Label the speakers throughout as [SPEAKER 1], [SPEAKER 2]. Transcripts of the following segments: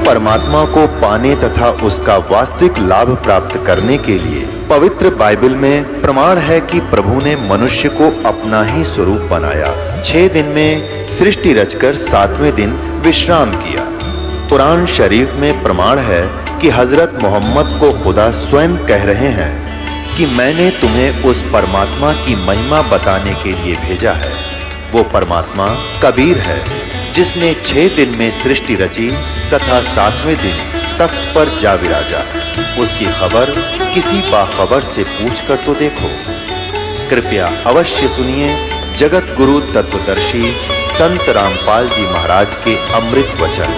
[SPEAKER 1] परमात्मा को पाने तथा उसका वास्तविक लाभ प्राप्त करने के लिए पवित्र बाइबल में प्रमाण है कि प्रभु ने मनुष्य को अपना ही स्वरूप बनाया। 6 दिन में सृष्टि रचकर 7वें दिन विश्राम किया। कुरान शरीफ में प्रमाण है कि हजरत मोहम्मद को खुदा स्वयं कह रहे हैं कि मैंने तुम्हें उस परमात्मा की महिमा बताने के लिए भेजा है। वो परमात्मा कबीर है जिसने 6 दिन में सृष्टि रची तथा 7वें दिन तख्त पर जा विराजा। उसकी खबर किसी बाखबर से पूछकर तो देखो। कृपया अवश्य सुनिए जगत गुरु तत्वदर्शी संत रामपाल जी महाराज के अमृत वचन।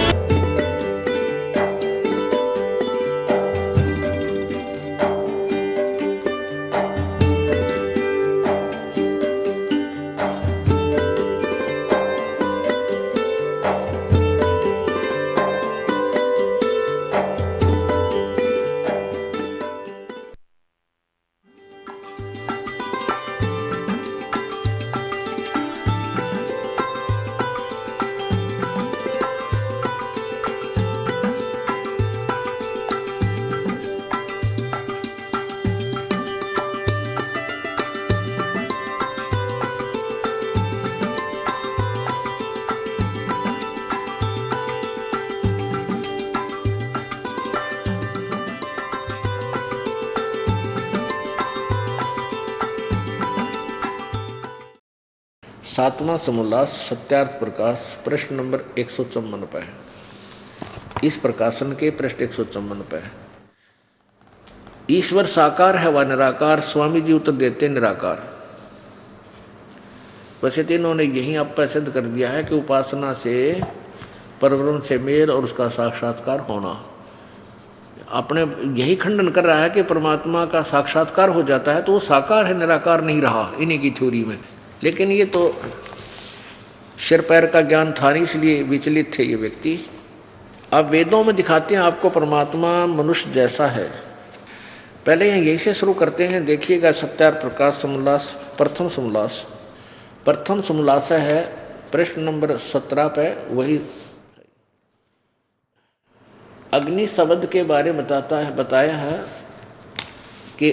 [SPEAKER 2] सातवां समोल्लास सत्यार्थ प्रकाश प्रश्न नंबर 154 पे है। इस प्रकाशन के पृष्ठ 154 पे है। ईश्वर साकार है व निराकार। स्वामी जी उत्तर देते निराकार। वैसे तो इन्होंने यही अब सिद्ध कर दिया है कि उपासना से परब्रह्म से मेल और उसका साक्षात्कार होना। अपने यही खंडन कर रहा है कि परमात्मा का साक्षात्कार हो जाता है तो वो साकार है, निराकार नहीं रहा इन्हीं की थ्योरी में। लेकिन ये तो सिर पैर का ज्ञान था नहीं, इसलिए विचलित थे ये व्यक्ति। अब वेदों में दिखाते हैं आपको परमात्मा मनुष्य जैसा है। पहले यहाँ यही से शुरू करते हैं। देखिएगा सत्यार्थ प्रकाश समोल्लास प्रथम समोल्लास है प्रश्न नंबर 17 पे। वही अग्नि शब्द के बारे में बताया है कि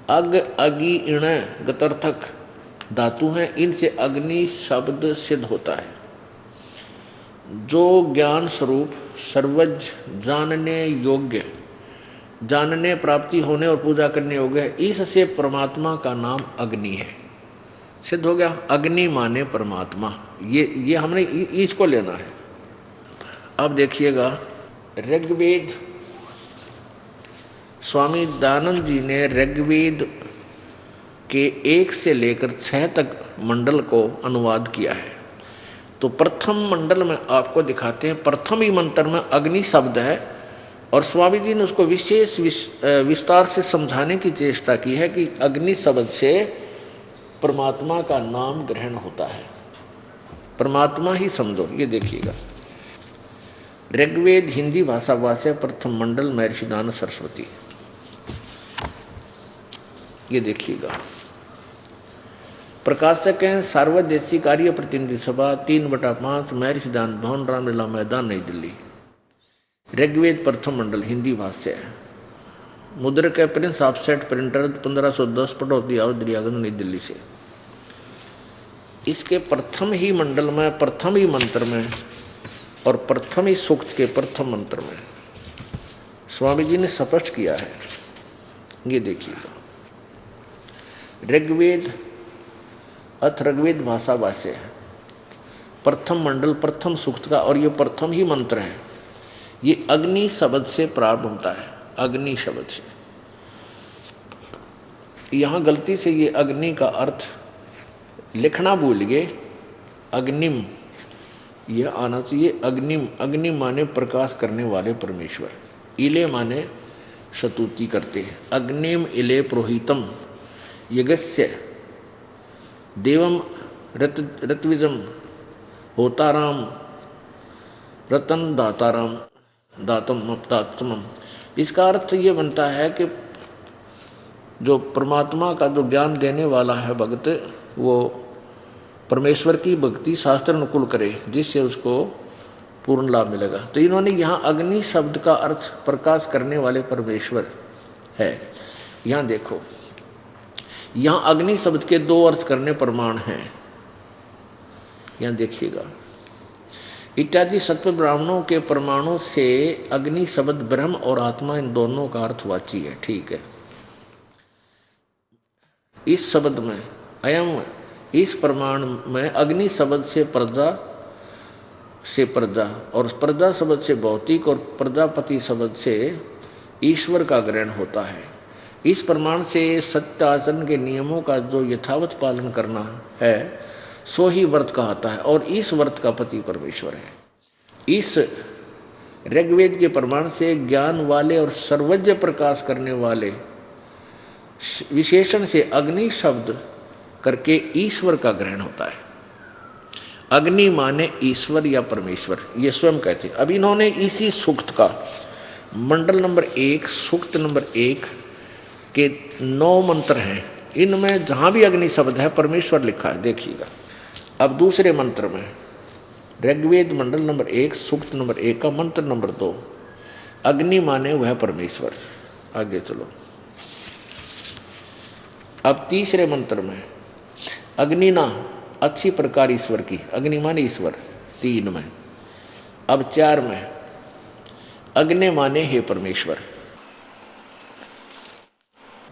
[SPEAKER 2] अग अगी इण गतर्थक धातु हैं, इनसे अग्नि शब्द सिद्ध होता है। जो ज्ञान स्वरूप सर्वज जानने योग्य, जानने प्राप्ति होने और पूजा करने योग्य है, इससे परमात्मा का नाम अग्नि है। सिद्ध हो गया। अग्नि माने परमात्मा। ये हमने इसको लेना है। अब देखिएगा ऋग्वेद, स्वामी दयानंद जी ने ऋग्वेद के 1 से लेकर 6 तक मंडल को अनुवाद किया है। तो प्रथम मंडल में आपको दिखाते हैं, प्रथम ही मंत्र में अग्नि शब्द है और स्वामी जी ने उसको विशेष विस्तार से समझाने की चेष्टा की है कि अग्नि शब्द से परमात्मा का नाम ग्रहण होता है। परमात्मा ही समझो। ये देखिएगा ऋग्वेद हिंदी भाषा भाष्य प्रथम मंडल महर्षि दयानंद सरस्वती। ये देखिएगा प्रकाशक हैं सार्वदेशी कार्य प्रतिनिधि सभा 3/5 महर्षि दयानंद भवन रामलीला मैदान नई दिल्ली। ऋग्वेद प्रथम मंडल हिंदी भाष्य है। मुद्रक है प्रिंस ऑफसेट प्रिंटर 1510 पटौती आवद्रियागंज नई दिल्ली से। इसके प्रथम ही मंडल में प्रथम ही मंत्र में और प्रथम ही सूक्त के प्रथम मंत्र में स्वामी जी ने स्पष्ट किया है। ये देखिएगा ऋग्वेद अथर्ववेद भाषा भाष्य है। प्रथम मंडल प्रथम सूक्त का और ये प्रथम ही मंत्र है। ये अग्नि शब्द से प्रारंभ होता है। अग्नि शब्द से यहाँ गलती से ये अग्नि का अर्थ लिखना भूल गए। अग्निम यह आना चाहिए। अग्निम, अग्नि माने प्रकाश करने वाले परमेश्वर। इले माने शतुति करते हैं। अग्निम इले पुरोहितम यज्ञस्य देवम ऋत्विजम होताराम रतन दाताराम दातम अपदात्मम। इसका अर्थ ये बनता है कि जो परमात्मा का जो ज्ञान देने वाला है भक्त, वो परमेश्वर की भक्ति शास्त्र अनुकूल करे, जिससे उसको पूर्ण लाभ मिलेगा। तो इन्होंने यहाँ अग्नि शब्द का अर्थ प्रकाश करने वाले परमेश्वर है। यहाँ देखो, यहाँ अग्नि शब्द के दो अर्थ करने प्रमाण हैं। यहाँ देखिएगा, इत्यादि सत्व ब्राह्मणों के प्रमाणों से अग्नि शब्द ब्रह्म और आत्मा इन दोनों का अर्थवाची है। ठीक है, इस शब्द में अयम, इस प्रमाण में अग्नि शब्द से प्रजा और प्रजा शब्द से भौतिक और प्रजापति शब्द से ईश्वर का ग्रहण होता है। इस प्रमाण से सत्य आचरण के नियमों का जो यथावत पालन करना है सो ही व्रत कहता है, और इस व्रत का पति परमेश्वर है। इस ऋग्वेद के प्रमाण से ज्ञान वाले और सर्वज्ञ प्रकाश करने वाले विशेषण से अग्नि शब्द करके ईश्वर का ग्रहण होता है। अग्नि माने ईश्वर या परमेश्वर, ये स्वयं कहते हैं। अब इन्होंने इसी सूक्त का मंडल नंबर 1 सूक्त नंबर 1 के 9 मंत्र हैं, इनमें जहाँ भी अग्नि शब्द है परमेश्वर लिखा है, देखिएगा। अब दूसरे मंत्र में ऋग्वेद मंडल नंबर 1 सूक्त नंबर 1 का मंत्र नंबर 2, अग्नि माने वह परमेश्वर। आगे चलो, अब तीसरे मंत्र में अग्नि ना अच्छी प्रकार ईश्वर की, अग्नि माने ईश्वर 3 में। अब 4 में अग्नि माने हे परमेश्वर,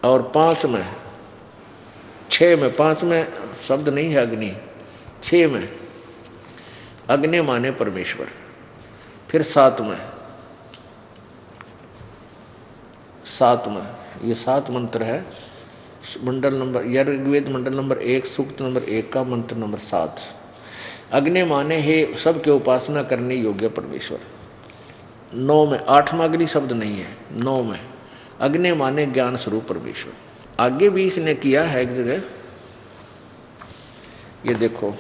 [SPEAKER 2] और 5 में 6 में 5 में शब्द नहीं है अग्नि, 6 में अग्नि माने परमेश्वर। फिर 7 में ये 7 मंत्र है मंडल नंबर या ऋग्वेद मंडल नंबर 1 सूक्त नंबर 1 का मंत्र नंबर 7। अग्नि माने हे सबके उपासना करने योग्य परमेश्वर। 9 में 8वां अग्नि शब्द नहीं है, 9 में अग्नि माने ज्ञान स्वरूप परमेश्वर। आगे भी इसने किया है एक जगह, ये देखो,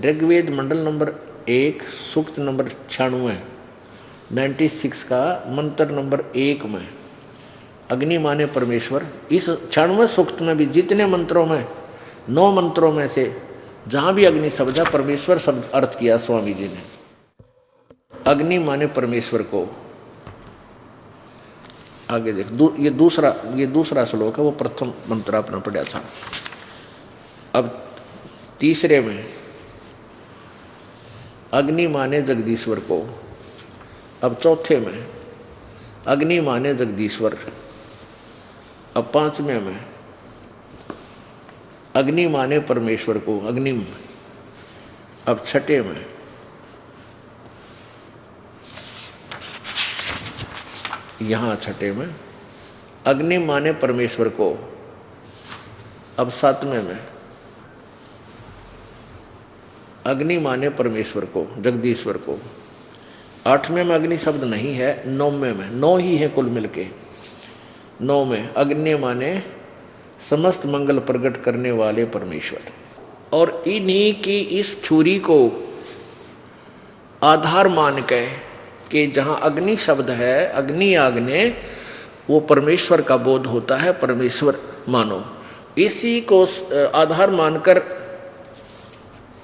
[SPEAKER 2] ऋग्वेद मंडल नंबर 1 सूक्त नंबर 96 का मंत्र नंबर 1 में अग्नि माने परमेश्वर। इस 96वें सूक्त में भी जितने मंत्रों में 9 मंत्रों में से जहाँ भी अग्नि शब्द है परमेश्वर शब्द अर्थ किया स्वामी जी ने। अग्नि माने परमेश्वर को। आगे देख, ये दूसरा श्लोक है, वो प्रथम मंत्र आपने पढ़ा था। अब तीसरे में अग्नि माने जगदीश्वर को। अब चौथे में अग्नि माने जगदीश्वर। अब 5वें में अग्नि माने परमेश्वर को, अग्निम। अब 6ठे में यहाँ 6ठे में अग्नि माने परमेश्वर को। अब 7वें में अग्नि माने परमेश्वर को, जगदीश्वर को। 8वें में अग्नि शब्द नहीं है, 9वें में 9 ही है कुल मिलके। 9 में अग्नि माने समस्त मंगल प्रकट करने वाले परमेश्वर। और इन्हीं की इस थ्योरी को आधार मान के जहाँ अग्नि शब्द है, अग्नि आग्ने, वो परमेश्वर का बोध होता है, परमेश्वर मानो। इसी को आधार मानकर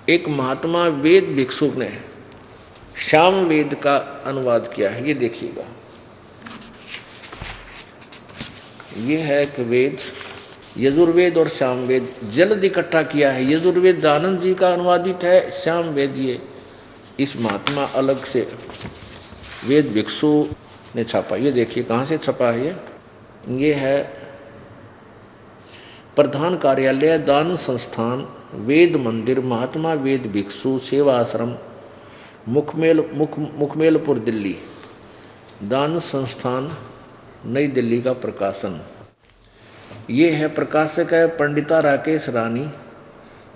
[SPEAKER 2] एक महात्मा वेद भिक्षुक ने श्याम वेद का अनुवाद किया है। ये देखिएगा, ये है कि वेद यजुर्वेद और श्याम वेद जल्द इकट्ठा किया है। यजुर्वेद दानंद जी का अनुवादित है, श्याम वेद ये इस महात्मा अलग से वेद भिक्षु ने छापा। ये देखिए कहाँ से छपा है ये है प्रधान कार्यालय दान संस्थान वेद मंदिर महात्मा वेद भिक्षु सेवा आश्रम मुखमेलपुर दिल्ली, दान संस्थान नई दिल्ली का प्रकाशन। ये है, प्रकाशक है पंडिता राकेश रानी,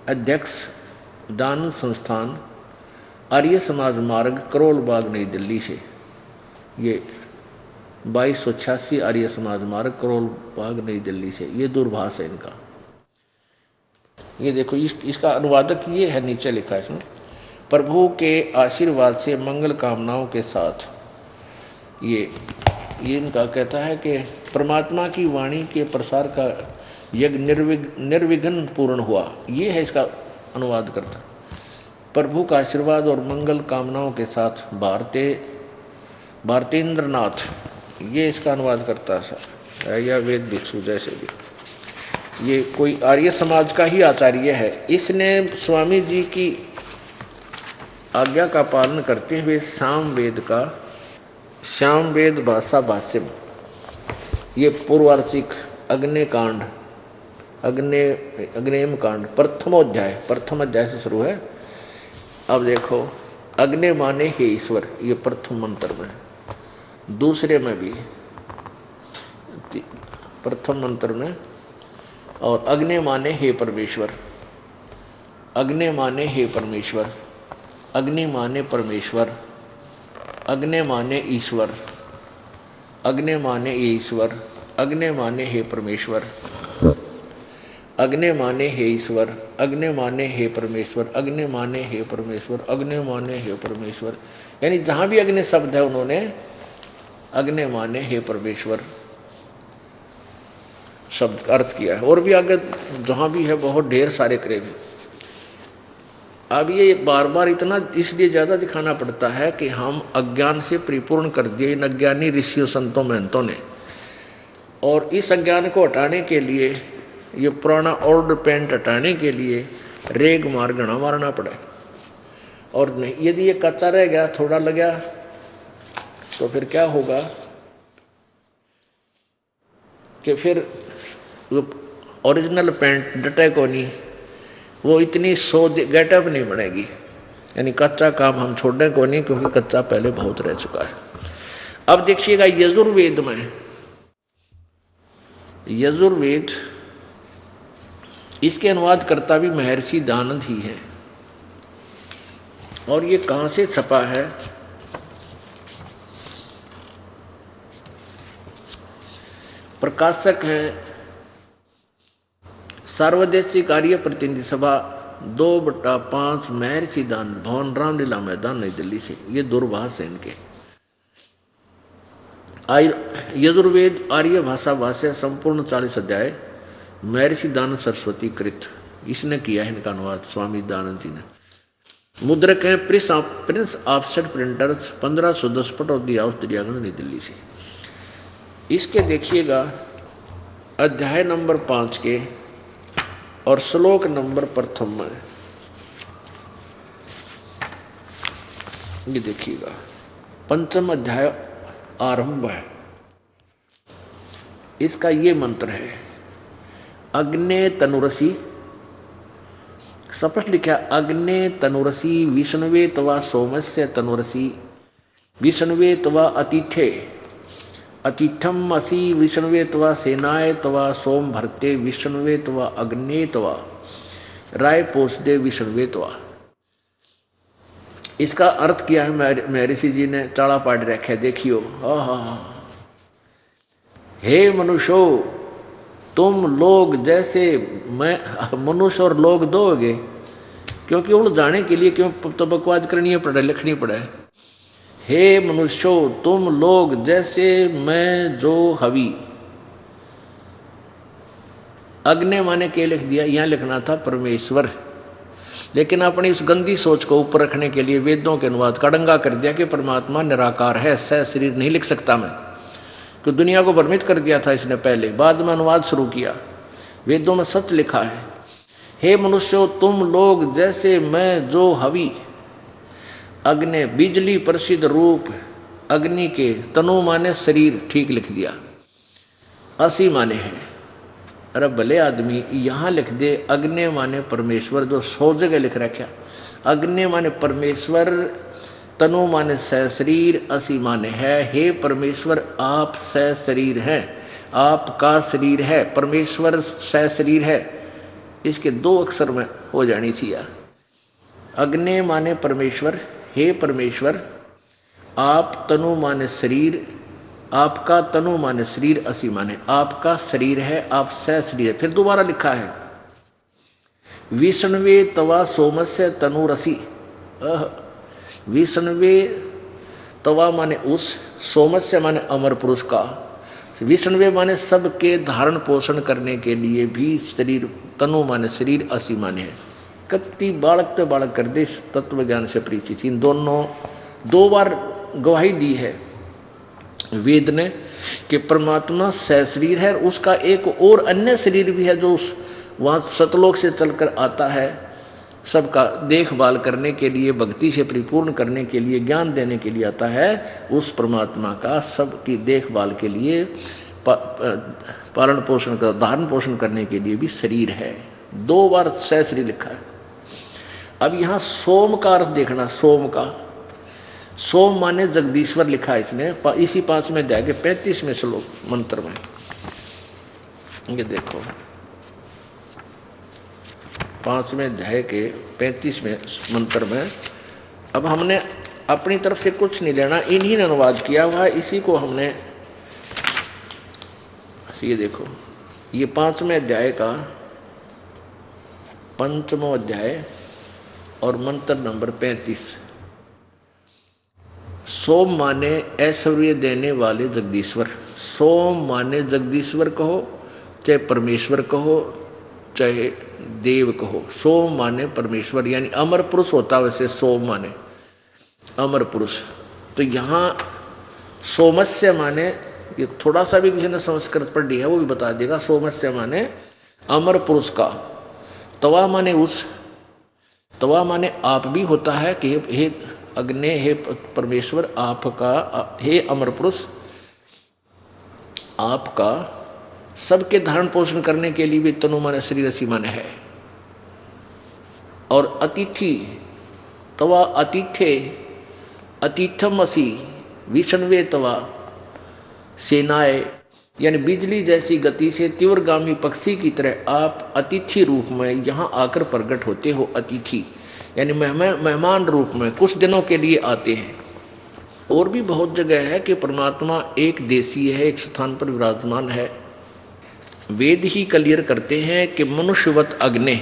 [SPEAKER 2] अध्यक्ष दान संस्थान आर्य समाज मार्ग करोल बाग नई दिल्ली से। ये 2286 आर्य समाज मार्ग करोल बाग नई दिल्ली से। ये दूरभाष है इनका। ये देखो, इसका अनुवादक ये है, नीचे लिखा है इसमें, प्रभु के आशीर्वाद से मंगल कामनाओं के साथ। ये इनका कहता है कि परमात्मा की वाणी के प्रसार का यज्ञ निर्विघ्न पूर्ण हुआ। ये है इसका अनुवाद करता। प्रभु का आशीर्वाद और मंगल कामनाओं के साथ भारतेंद्र नाथ, ये इसका अनुवाद करता है, या वेद भिक्षु जैसे भी, ये कोई आर्य समाज का ही आचार्य है। इसने स्वामी जी की आज्ञा का पालन करते हुए सामवेद भाषा भाष्यम, ये पूर्वार्चिक अग्निकांड, अग्नेयम कांड प्रथम अध्याय से शुरू है। अब देखो, अग्नि माने हे ईश्वर, ये प्रथम मंत्र में, दूसरे में भी प्रथम मंत्र में, और अग्नि माने हे परमेश्वर, अग्नि माने हे परमेश्वर, अग्नि माने परमेश्वर, अग्नि माने ईश्वर, अग्नि माने ईश्वर, अग्नि माने हे परमेश्वर, अग्नि माने हे ईश्वर, अग्नि माने हे परमेश्वर, अग्नि माने हे परमेश्वर, अग्नि माने हे परमेश्वर। यानी जहाँ भी अग्नि शब्द है उन्होंने अग्नि माने हे परमेश्वर शब्द का अर्थ किया है। और भी आगे जहाँ भी है बहुत ढेर सारे क्रेम। अब ये बार बार इतना इसलिए ज़्यादा दिखाना पड़ता है कि हम अज्ञान से परिपूर्ण कर दिए इन अज्ञानी ऋषियों संतों महंतों ने, और इस अज्ञान को हटाने के लिए, ये पुराना ओल्ड पेंट हटाने के लिए रेग मार घना मारना पड़े। और नहीं, यदि ये कच्चा रह गया, थोड़ा लग गया, तो फिर क्या होगा कि फिर ओरिजिनल पेंट डटे को नहीं, वो इतनी गेटअप नहीं बनेगी। यानी कच्चा काम हम छोड़ने को नहीं, क्योंकि कच्चा पहले बहुत रह चुका है। अब देखिएगा यजुर्वेद में, यजुर्वेद इसके अनुवादकर्ता भी महर्षि दानंद ही है। और ये कहाँ से छपा है? प्रकाशक हैं सार्वदेशिक आर्य प्रतिनिधि सभा 2/5 महर्षि दानंद, भवन रामलीला मैदान, नई दिल्ली से। ये दूरभाष है इनके। यजुर्वेद आर्य भाषा भाष्य संपूर्ण 40 अध्याय महर्षि दानंद सरस्वती कृत, इसने किया है इनका अनुवाद स्वामी दानंद जी ने। मुद्रक हैं Prince offset printers, 1510 Pataudi house Daryaganj, नई दिल्ली से। इसके देखिएगा अध्याय नंबर 5 के और श्लोक नंबर प्रथम में, ये देखिएगा पंचम अध्याय आरंभ है। इसका ये मंत्र है, अग्ने तनुरसी, स्पष्ट लिखा, अग्ने तनुरसी विष्णवे तवा सोमस्य तनुरसी, विष्णवे तवा अतिथे, अतिथम असि विष्णवे तवा सेनाय तवा सोम भरते, विष्णवे तवा अग्ने तवा राय पोषदे, विष्णवे तवा। इसका अर्थ किया है महर्षि जी ने, चाड़ा पाड़ रखे, देखियो। हे मनुष्यो, तुम लोग जैसे मैं, मनुष्य और लोग दो हो गए, क्योंकि उड़ जाने के लिए क्यों तो बकवाद करनी पड़े, लिखनी पड़े। हे मनुष्यो, तुम लोग जैसे मैं जो हवि, अग्नि माने के लिख दिया, यहाँ लिखना था परमेश्वर, लेकिन अपनी उस गंदी सोच को ऊपर रखने के लिए वेदों के अनुवाद का डंगा कर दिया कि परमात्मा निराकार है, सह शरीर नहीं लिख सकता मैं, कि दुनिया को भ्रमित कर दिया था इसने पहले, बाद में अनुवाद शुरू किया। वेदों में सत्य लिखा है, हे मनुष्यों, तुम लोग जैसे मैं जो हवि, अग्नि बिजली प्रसिद्ध रूप अग्नि के, तनु माने शरीर, ठीक लिख दिया, असी माने है। अरे भले आदमी यहाँ लिख दे अग्नि माने परमेश्वर, जो 100 जगह लिख रखा। अग्नि माने परमेश्वर, तनु माने सह शरीर, असी माने है। हे परमेश्वर, आप सह शरीर हैं, आपका शरीर है, परमेश्वर सह शरीर है। इसके 2 अक्षर में हो जानी चाहिए। अग्नि माने परमेश्वर, हे परमेश्वर, आप तनु माने शरीर, आपका तनु माने शरीर, असी माने आपका शरीर है, आप सह शरीर है। फिर दोबारा लिखा है, विष्णवे तवा सोमस्य तनुरसी, विष्णवे तवा माने उस, सोमस्य माने अमर पुरुष का, विष्णवे माने सबके धारण पोषण करने के लिए भी शरीर, तनु माने शरीर, असी माने है। कत्ती बालक तो बालक कर दे तत्व ज्ञान से परिचित। इन दोनों 2 बार गवाही दी है वेद ने कि परमात्मा सशरीर है, उसका एक और अन्य शरीर भी है जो उस वहाँ सतलोक से चलकर आता है, सबका देखभाल करने के लिए, भक्ति से परिपूर्ण करने के लिए, ज्ञान देने के लिए आता है। उस परमात्मा का सबकी देखभाल के लिए, पालन पोषण का धारण पोषण करने के लिए भी शरीर है। 2 बार सशरीर लिखा है। अब यहाँ सोम का अर्थ देखना, सोम का, सोम माने जगदीश्वर लिखा है इसने इसी 5वें अध्याय के 35वें श्लोक मंत्र में। ये देखो 5वें अध्याय के 35वें मंत्र में। अब हमने अपनी तरफ से कुछ नहीं लेना, इन्हीं ने अनुवाद किया हुआ है, इसी को हमने, ये देखो ये 5वें अध्याय का 5वां अध्याय और मंत्र नंबर 35। सोम माने ऐश्वर्य देने वाले जगदीश्वर। सोम माने जगदीश्वर कहो, चाहे परमेश्वर कहो, चाहे देव कहो। सोम माने परमेश्वर, यानी अमर पुरुष होता है वैसे सोम माने अमर पुरुष। तो यहाँ सोमस्य माने, ये थोड़ा सा भी किसी ने संस्कृत पढ़ लिया है वो भी बता देगा, सोमस्य माने अमर पुरुष का। तवा माने उस, तवा माने आप भी होता है कि हे अग्नि, हे परमेश्वर आपका, हे अमर पुरुष आपका सबके धारण पोषण करने के लिए भी तनु माने शरीर असी माने है। और अतिथि तवा अतिथे अतिथम असी विष्णवे तवा सेनाएं, यानी बिजली जैसी गति से तीव्रगामी पक्षी की तरह आप अतिथि रूप में यहाँ आकर प्रकट होते हो। अतिथि यानी मेहमान रूप में कुछ दिनों के लिए आते हैं। और भी बहुत जगह है कि परमात्मा एक देशी है, एक स्थान पर विराजमान है। वेद ही क्लियर करते हैं कि मनुष्यवत अग्नि,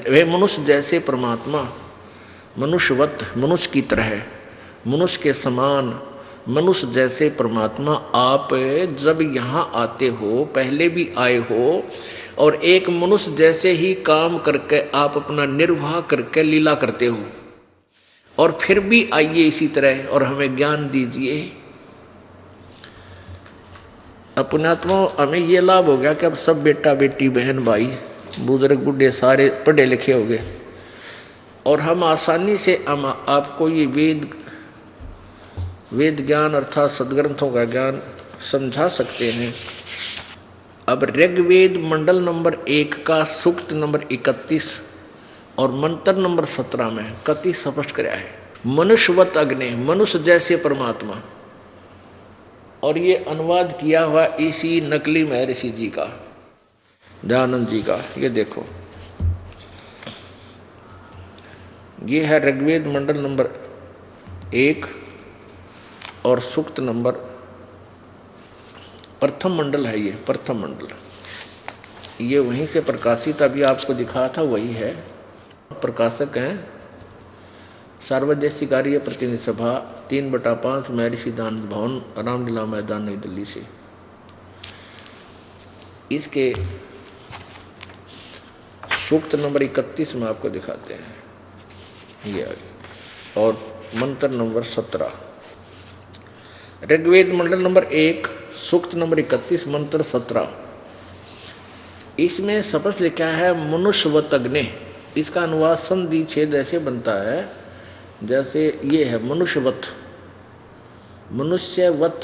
[SPEAKER 2] वे मनुष्य जैसे परमात्मा, मनुष्यवत मनुष्य की तरह, मनुष्य के समान, मनुष्य जैसे परमात्मा आप जब यहाँ आते हो, पहले भी आए हो, और एक मनुष्य जैसे ही काम करके आप अपना निर्वाह करके लीला करते हो, और फिर भी आइए इसी तरह और हमें ज्ञान दीजिए। अपनात्मा हमें ये लाभ हो गया कि अब सब बेटा बेटी बहन भाई बुजुर्ग बूढ़े सारे पढ़े लिखे हो गए, और हम आसानी से हम आपको ये वेद ज्ञान अर्थात सदग्रंथों का ज्ञान समझा सकते हैं। अब ऋग्वेद मंडल नंबर 1 का सूक्त नंबर 31 और मंत्र नंबर 17 में कति स्पष्ट कराया है, मनुष्यवत अग्नि, मनुष्य जैसे परमात्मा। और ये अनुवाद किया हुआ इसी नकली महर्षि जी का, दयानंद जी का। ये देखो ये है ऋग्वेद मंडल नंबर 1 और सूक्त नंबर, प्रथम मंडल है, ये प्रथम मंडल, ये वहीं से प्रकाशित अभी आपको दिखा था वही है। प्रकाशक हैं सार्वजनिक कार्य प्रतिनिधि सभा 3/5 महर्षि दानंद भवन, रामलीला मैदान, नई दिल्ली से। इसके सूक्त नंबर 31 में आपको दिखाते हैं ये आगे, और मंत्र नंबर 17 ऋग्वेद मंडल नंबर 1 सूक्त नंबर 31 मंत्र 17। इसमें स्पष्ट लिखा है मनुष्यवत अग्नि। इसका अनुवाद संधि छेद ऐसे बनता है जैसे ये है मनुष्यवत, मनुष्यवत,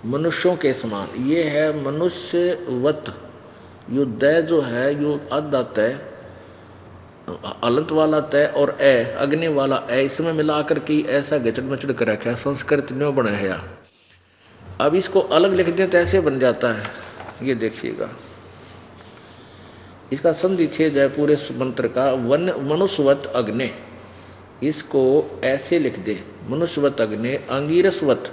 [SPEAKER 2] मनुष्यों के समान। ये है मनुष्यवत, यो द जो है यो आधा तय, अलंत वाला तय और ए अग्नि वाला ए, इसमें मिलाकर के ऐसा गचड़ मचड़ कर रखा है, संस्कृत न्यों बना है। अब इसको अलग लिख दें तो ऐसे बन जाता है, ये देखिएगा। इसका संधि छेद है पूरे मंत्र का, वन मनुष्यवत अग्नि, इसको ऐसे लिख दे मनुष्यवत अग्नि, अंगीरसवत,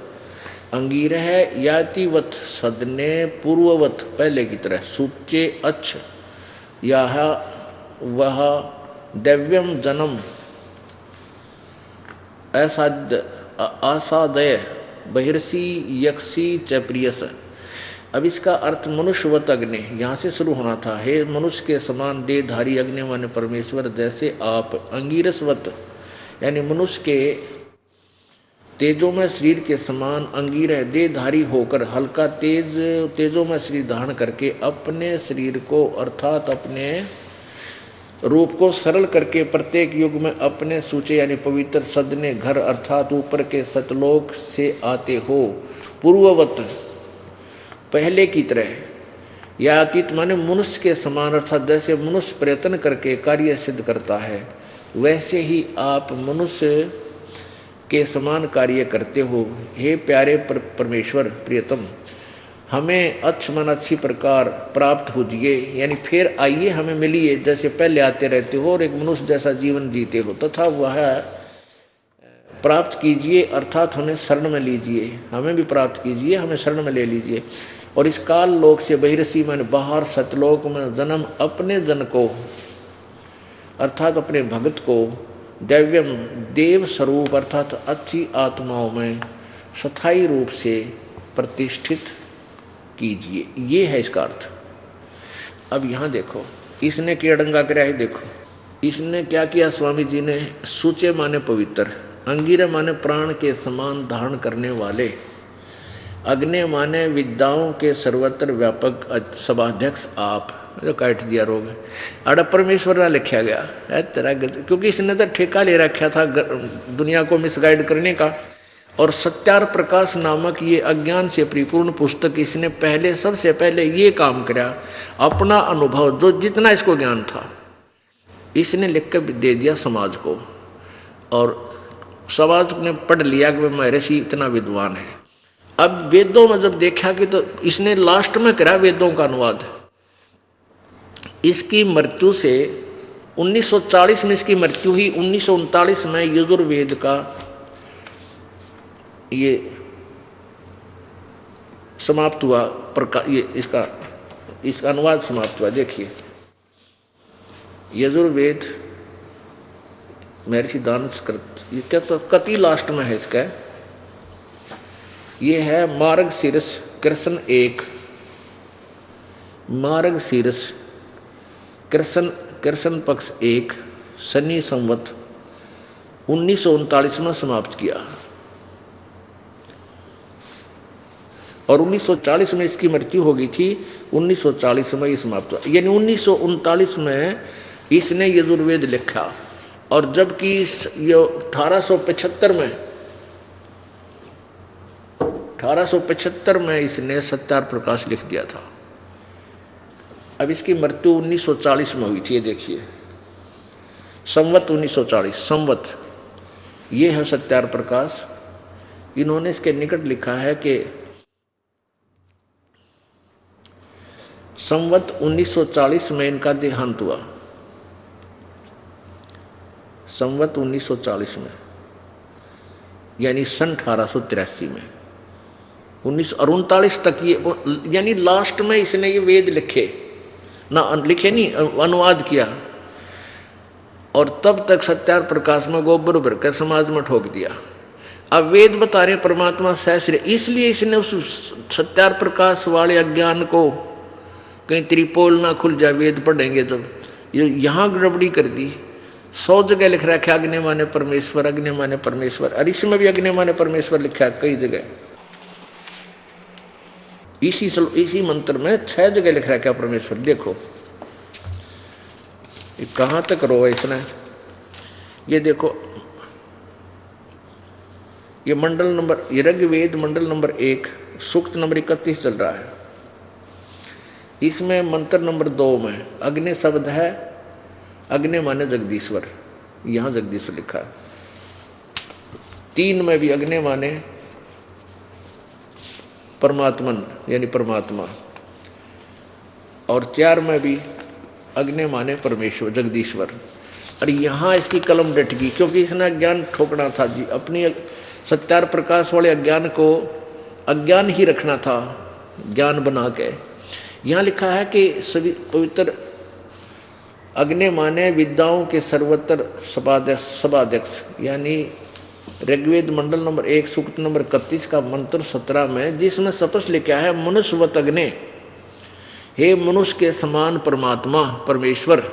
[SPEAKER 2] अंगीर है यातिवत, सदने पूर्ववत, पहले की तरह, सूचे अच्छ, यह वह दिव्यम जन्म, असादय बहिर्षि यक्षी च प्रियस। अब इसका अर्थ मनुष्यवत अग्नि यहाँ से शुरू होना था। हे मनुष्य के समान देहधारी अग्नि माने परमेश्वर, जैसे आप अंगीरसवत यानी मनुष्य के तेजोमय शरीर के समान अंगीरह देहधारी होकर हल्का तेजोमय शरीर धारण करके अपने शरीर को अर्थात अपने रूप को सरल करके प्रत्येक युग में अपने सूचे यानी पवित्र सदने घर अर्थात ऊपर के सतलोक से आते हो। पूर्ववत पहले की तरह, या अतीत माने मनुष्य के समान अर्थात जैसे मनुष्य प्रयत्न करके कार्य सिद्ध करता है वैसे ही आप मनुष्य के समान कार्य करते हो। हे प्यारे परमेश्वर प्रियतम, हमें अच्छी प्रकार प्राप्त होजिए यानी फिर आइए हमें मिलिए, जैसे पहले आते रहते हो और एक मनुष्य जैसा जीवन जीते हो, तथा वह प्राप्त कीजिए अर्थात हमें शरण में लीजिए। हमें भी प्राप्त कीजिए, हमें शरण में ले लीजिए। और इस काल लोक से बहिर्षि में बाहर सतलोक में जन्म अपने जन को अर्थात अपने भगत को दैव्यम देव स्वरूप अर्थात अच्छी आत्माओं में स्थायी रूप से प्रतिष्ठित कीजिए। ये है इसका अर्थ। अब यहाँ देखो इसने क्या डंगा कराया है, देखो इसने क्या किया स्वामी जी ने। सूचे माने पवित्र, अंगिरा माने प्राण के समान धारण करने वाले, अग्नि माने विद्याओं के सर्वत्र व्यापक सभाध्यक्ष आप, जो काट दिया रोग अड़ परमेश्वर ना लिखा गया है तेरा, क्योंकि इसने तो ठेका ले रखा था दुनिया को मिसगाइड करने का। और सत्यार प्रकाश नामक ये अज्ञान से परिपूर्ण पुस्तक इसने पहले सबसे पहले ये काम किया, अपना अनुभव जो जितना इसको ज्ञान था इसने लिख कर दे दिया समाज को, और समाज ने पढ़ लिया कि महर्षि इतना विद्वान है। अब वेदों में जब देखा कि तो इसने लास्ट में करा वेदों का अनुवाद। इसकी मृत्यु से 1940 में इसकी मृत्यु हुई, 1939 में यजुर्वेद का ये समाप्त हुआ, ये इसका अनुवाद समाप्त हुआ। देखिए यजुर्वेद महर्षि दानशकृत, ये क्या तो कति लास्ट में है इसका, ये है मार्ग शीर्ष कृष्ण 1, मार्ग शीर्ष कृष्ण पक्ष 1 शनि संवत 1939 में समाप्त किया, और 1940 में इसकी मृत्यु हो गई थी। 1940 में ये समाप्त हुआ, यानी 1939 में इसने यजुर्वेद लिखा। और जबकि ये 1875 में इसने सत्यार प्रकाश लिख दिया था। अब इसकी मृत्यु 1940 में हुई थी। ये देखिए संवत 1940 संवत, ये है सत्यार प्रकाश। इन्होंने इसके निकट लिखा है कि संवत 1940 में इनका देहांत हुआ, संवत 1940 में, यानी सन 1883 में 1939 तक ये, यानी लास्ट में इसने ये वेद लिखे ना, लिखे नहीं, अनुवाद किया। और तब तक सत्यार प्रकाश में गोबर भर कर समाज में ठोक दिया। अब वेद बता रहे परमात्मा सहस्र, इसलिए इसने उस सत्यार प्रकाश वाले अज्ञान को कहीं त्रिपोल ना खुल जाए वेद पढ़ेंगे तो, यहाँ गड़बड़ी कर दी। 100 जगह लिख रखा है अग्नि माने परमेश्वर, अग्नि माने परमेश्वर, और इसमें भी अग्नि माने परमेश्वर लिखा है कई जगह। इसी मंत्र में 6 जगह लिख रखा है परमेश्वर। देखो ये कहाँ तक रोवा इसने, ये देखो ये मंडल नंबर, ये ऋग्वेद मंडल नंबर 1 सूक्त नंबर 31 चल रहा है। इसमें मंत्र नंबर 2 में अग्नि शब्द है, अग्नि माने जगदीश्वर, यहाँ जगदीश्वर लिखा है। 3 में भी अग्नि माने परमात्मन यानी परमात्मा, और 4 में भी अग्नि माने परमेश्वर जगदीश्वर। और यहाँ इसकी कलम डट गई, क्योंकि इसने अज्ञान ठोकना था जी, अपनी सत्यार प्रकाश वाले अज्ञान को अज्ञान ही रखना था, ज्ञान बना के। यहाँ लिखा है कि सभी पवित्र अग्नि माने विद्याओं के सर्वत्र सभाध्यक्ष, यानी ऋग्वेद मंडल नंबर 1 सूक्त नंबर 31 का मंत्र 17 में, जिसमें स्पष्ट लिखा है मनुष्यवत अग्ने, हे मनुष्य के समान परमात्मा परमेश्वर,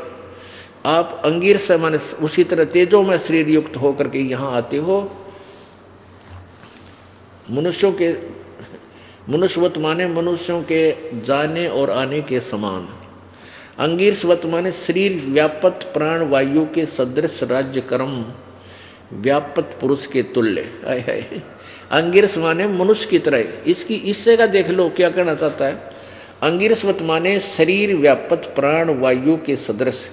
[SPEAKER 2] आप अंगीर से माने उसी तरह तेजो में शरीर युक्त होकर के यहाँ आते हो। मनुष्यवत माने मनुष्यों के जाने और आने के समान, अंगीरस्वत माने शरीर व्यापत प्राण वायु के सदृश राज्य कर्म व्यापत पुरुष के तुल्य। है अंगिरस माने मनुष्य की तरह। इसकी इससे का देख लो क्या कहना चाहता है। अंगिरस्वत माने शरीर व्यापत प्राण वायु के सदृश,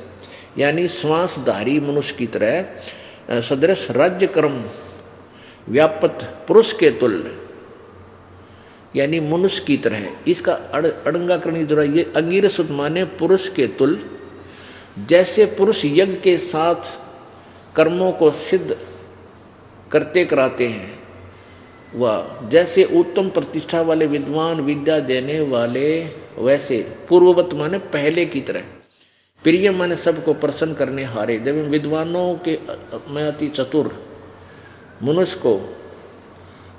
[SPEAKER 2] यानी श्वासधारी मनुष्य की तरह सदृश राज्य कर्म व्यापत पुरुष के तुल्य, यानी मनुष्य की तरह। इसका अड़ंगाकरण जरा ये अंगिरस्वत माने पुरुष के तुल्य, जैसे पुरुष यज्ञ के साथ कर्मों को सिद्ध करते कराते हैं, वह जैसे उत्तम प्रतिष्ठा वाले विद्वान विद्या देने वाले, वैसे पूर्ववत माने पहले की तरह, प्रिय माने सबको प्रसन्न करने हारे। जब विद्वानों के में अति चतुर मनुष्य को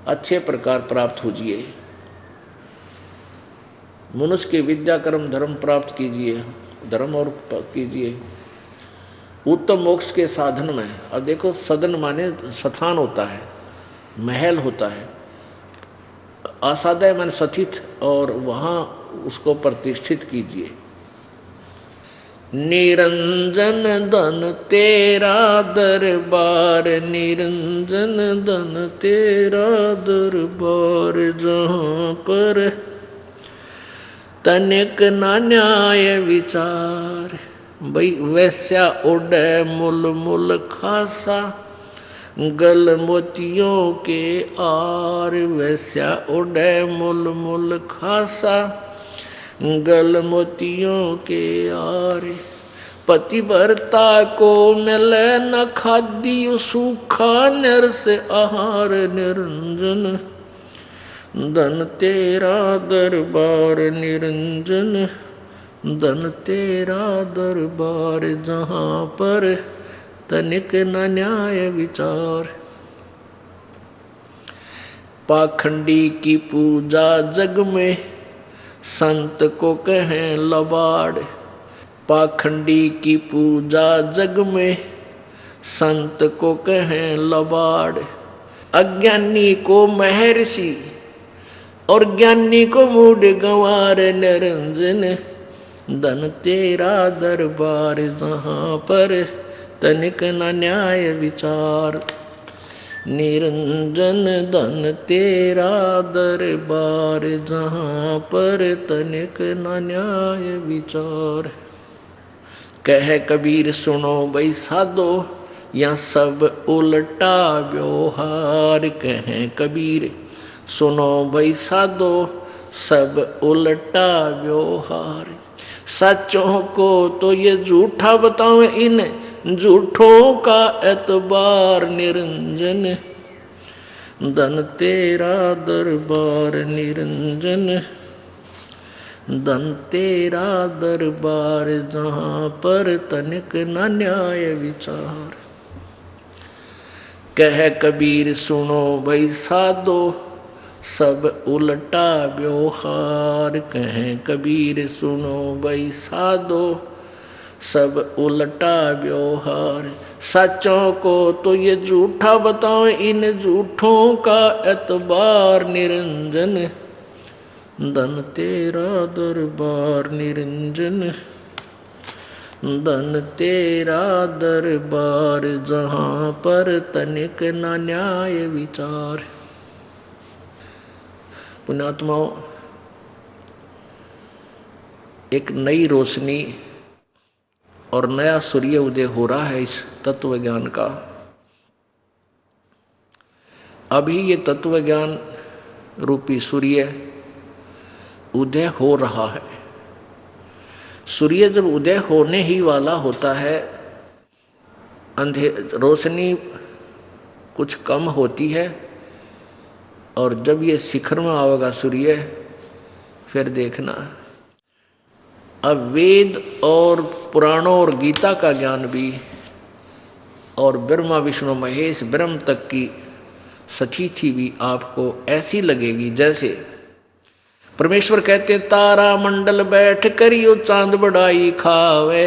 [SPEAKER 2] अच्छे प्रकार प्राप्त होजिए, मनुष्य के विद्या कर्म धर्म प्राप्त कीजिए, धर्म और कीजिए उत्तम मोक्ष के साधन में। अब देखो सदन माने स्थान होता है, महल होता है, आसादय माने स्थित, और वहाँ उसको प्रतिष्ठित कीजिए। निरंजन धन तेरा दरबार, निरंजन धन तेरा दरबार, जहाँ पर तनिक ना न्याय विचार। भाई वैस्या उड़े मुल मुल खासा, गल मोतियों के आर। वैस्या उड़े मुल मुल खासा, गल मोतियों के आर। पतिव्रता को मिले न खाद्य सूखा, नर से आहार निरंजन धन तेरा दरबार, निरंजन धन तेरा दरबार, जहाँ पर तनिक न न्याय विचार। पाखंडी की पूजा जग में, संत को कहें लबाड़। पाखंडी की पूजा जग में, संत को कहें लबाड़। अज्ञानी को महर्षि और ज्ञानी को मूढ़ गंवार, निरंजन धन तेरा दरबार, जहाँ पर तनिक न न्याय विचार। निरंजन धन तेरा दरबार, जहाँ पर तनिक न न्याय विचार। कह कबीर सुनो भाई साधो, या सब उल्टा व्यवहार। कह कबीर सुनो भाई साधो, सब उल्टा व्यवहार। सच्चों को तो ये झूठा बताओ, इन झूठों का एतबार। निरंजन धन तेरा दरबार, निरंजन धन तेरा दरबार, जहाँ पर तनिक न न्याय विचार। कह कबीर सुनो भाई साधो, सब उल्टा व्यवहार। कहें कबीर सुनो भाई साधो, सब उल्टा व्यवहार। सच्चों को तो ये झूठा बताओ, इन झूठों का एतबार। निरंजन धन तेरा दरबार, निरंजन धन तेरा दरबार, जहाँ पर तनिक न न्याय विचार। पुण्यात्माओं, एक नई रोशनी और नया सूर्य उदय हो रहा है इस तत्व ज्ञान का। अभी ये तत्व ज्ञान रूपी सूर्य उदय हो रहा है। सूर्य जब उदय होने ही वाला होता है, रोशनी कुछ कम होती है, और जब ये शिखर में आवेगा सूर्य, फिर देखना। अब वेद और पुराणों और गीता का ज्ञान भी, और ब्रह्मा विष्णु महेश ब्रह्म तक की सचीची भी आपको ऐसी लगेगी जैसे परमेश्वर कहते तारा मंडल बैठ करियो चांद बड़ाई खावे,